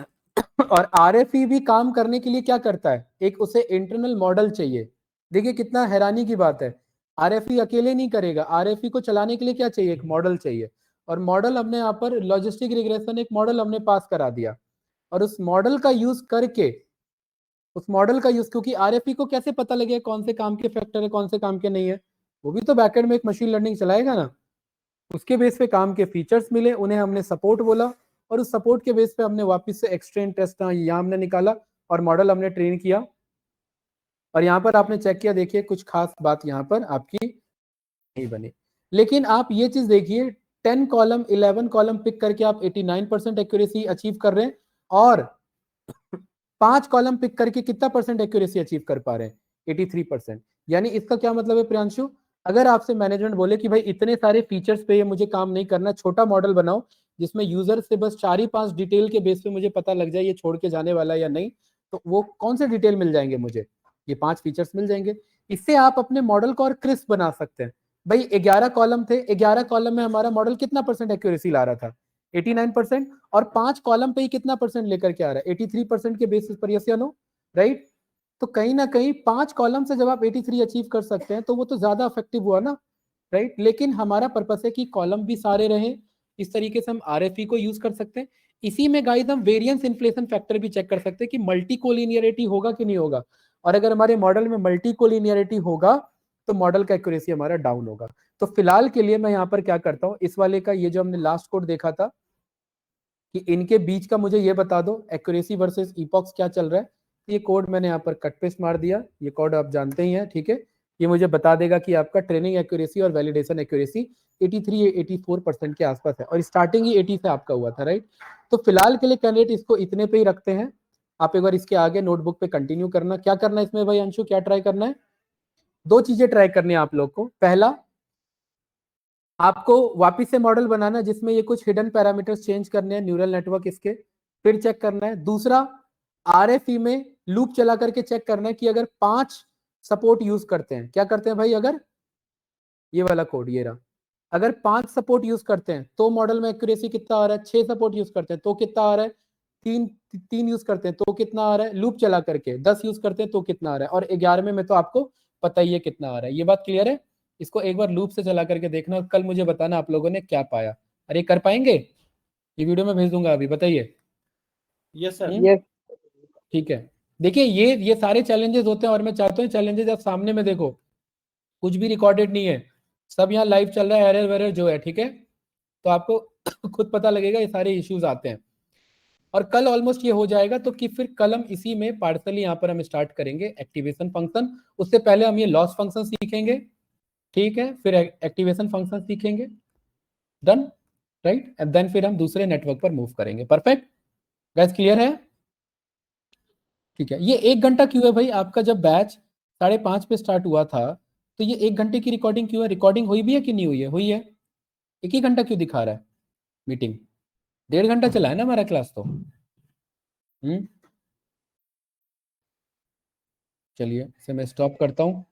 और आरएफई भी काम करने के लिए क्या करता है? एक उसे इंटरनल मॉडल चाहिए। देखिए कितना हैरानी की बात है, आरएफई अकेले नहीं करेगा, आरएफई को चलाने के लिए क्या चाहिए? एक मॉडल चाहिए। और मॉडल हमने यहाँ पर लॉजिस्टिक रिग्रेशन एक मॉडल हमने पास करा दिया, और उस मॉडल का यूज करके क्योंकि आरएफई को कैसे पता लगेगा कौन से काम के फैक्टर है कौन से काम के नहीं है? वो भी तो बैकएंड में एक मशीन लर्निंग चलाएगा ना। उसके बेस पे काम के फीचर्स मिले, उन्हें हमने सपोर्ट बोला, और उस सपोर्ट के बेस पे हमने वापस से एक्सट्रेन टेस्ट यहाँ हमने निकाला और मॉडल हमने ट्रेन किया। और यहाँ पर आपने चेक किया, देखिए कुछ खास बात यहाँ पर आपकी नहीं बनी। लेकिन आप ये चीज देखिए, 10 कॉलम 11 कॉलम पिक करके आप 89% एक्यूरेसी अचीव कर रहे हैं, और 5 कॉलम पिक करके कितना परसेंट एक्यूरेसी अचीव कर पा रहे हैं? 83%। यानी इसका क्या मतलब है प्रियांशु? अगर आपसे मैनेजमेंट बोले कि भाई इतने सारे फीचर्स पे ये मुझे काम नहीं करना, छोटा मॉडल बनाओ जिसमें यूजर से बस 4 ही 5 डिटेल के बेस पे मुझे पता लग जाए ये छोड़ के जाने वाला या नहीं, तो वो कौन से डिटेल मिल जाएंगे मुझे? ये 5 फीचर्स मिल जाएंगे। इससे आप अपने मॉडल को और क्रिस्प बना सकते हैं। भाई 11 कॉलम थे, 11 कॉलम में हमारा मॉडल कितना परसेंट एक्यूरेसी ला रहा था? 89%। और 5 कॉलम पे ही कितना परसेंट लेकर के आ रहा है? 83% के बेसिस पर, यस या नो, राइट। तो कहीं ना कहीं 5 कॉलम से जब आप 83 अचीव कर सकते हैं तो वो तो ज्यादा इफेक्टिव हुआ ना, राइट। लेकिन हमारा पर्पस है कि कॉलम भी सारे रहे, इस तरीके से हम आरएफई को यूज कर सकते हैं। इसी में गाइस हम वेरिएंस इन्फ्लेशन फैक्टर भी चेक कर सकते हैं कि मल्टी कोलिनियरिटी होगा कि नहीं होगा। और अगर हमारे मॉडल में मल्टी कोलिनियरिटी होगा तो मॉडल का एक्यूरेसी हमारा डाउन होगा। तो फिलहाल के लिए मैं यहाँ पर क्या करता हूँ, इस वाले का ये जो हमने लास्ट कोड देखा था कि इनके बीच का मुझे ये बता दो एक्यूरेसी वर्सेस इपॉक्स क्या चल रहा है। ये कोड मैंने यहाँ पर कट पेस्ट मार दिया, ये कोड आप जानते ही हैं, ठीक है। ये मुझे बता देगा कि आपका ट्रेनिंग एक्यूरेसी और वैलिडेशन एक्यूरेसी 83 या 84% के आसपास है, और स्टार्टिंग ही 80 से आपका हुआ था, राइट। तो फिलहाल के लिए कैंडिडेट इसको इतने पे ही रखते हैं। आप एक बार इसके आगे नोटबुक पे कंटिन्यू करना। क्या करना है इसमें भाई अंशु, क्या ट्राई करना है? 2 चीजें ट्राई करनी है आप लोग को। पहला, आपको वापिस से मॉडल बनाना है जिसमें ये कुछ हिडन पैरामीटर्स चेंज करने हैं, न्यूरल नेटवर्क इसके, फिर चेक करना है। दूसरा, आरएफई में लूप चला करके चेक करना है कि अगर 5 सपोर्ट यूज करते हैं, क्या करते हैं भाई, अगर ये वाला कोड ये रहा, अगर 5 सपोर्ट यूज करते हैं तो मॉडल में एक्यूरेसी कितना आ रहा है, 6 सपोर्ट यूज करते हैं तो कितना आ रहा है, 3 यूज करते हैं तो कितना आ रहा है, लूप चला करके 10 यूज करते हैं तो कितना आ रहा है, और 11वें में तो आपको पता ही है कितना आ रहा है। ये बात क्लियर है? इसको एक बार लूप से चला करके देखना और कल मुझे बताना आप लोगों ने क्या पाया। अरे कर पाएंगे? ये वीडियो में भेज दूंगा अभी, बताइए। Yes sir. यस ठीक है, देखिए ये सारे चैलेंजेस होते हैं और मैं चाहता हूँ चैलेंजेस आप सामने में देखो, कुछ भी रिकॉर्डेड नहीं है, सब यहाँ लाइव चल रहा है, एरर वेरर जो है, ठीक है, तो आपको खुद पता लगेगा ये सारे इश्यूज आते हैं। और कल ऑलमोस्ट ये हो जाएगा, तो कि फिर कल हम इसी में पार्सली यहाँ पर हम स्टार्ट करेंगे एक्टिवेशन फंक्शन। उससे पहले हम ये लॉस फंक्शन सीखेंगे, ठीक है, फिर एक्टिवेशन फंक्शन सीखेंगे, डन, राइट, एंड देन फिर हम दूसरे नेटवर्क पर मूव करेंगे। परफेक्ट गाइस, क्लियर है? ठीक है, ये 1 घंटा क्यों है भाई? आपका जब बैच 5:30 पे स्टार्ट हुआ था तो ये 1 घंटे की रिकॉर्डिंग क्यों है? रिकॉर्डिंग हुई भी है कि नहीं हुई है? हुई है। 1 ही घंटा क्यों दिखा रहा है मीटिंग? 1.5 घंटा चला है ना हमारा क्लास तो। चलिए, इसे मैं स्टॉप करता हूँ।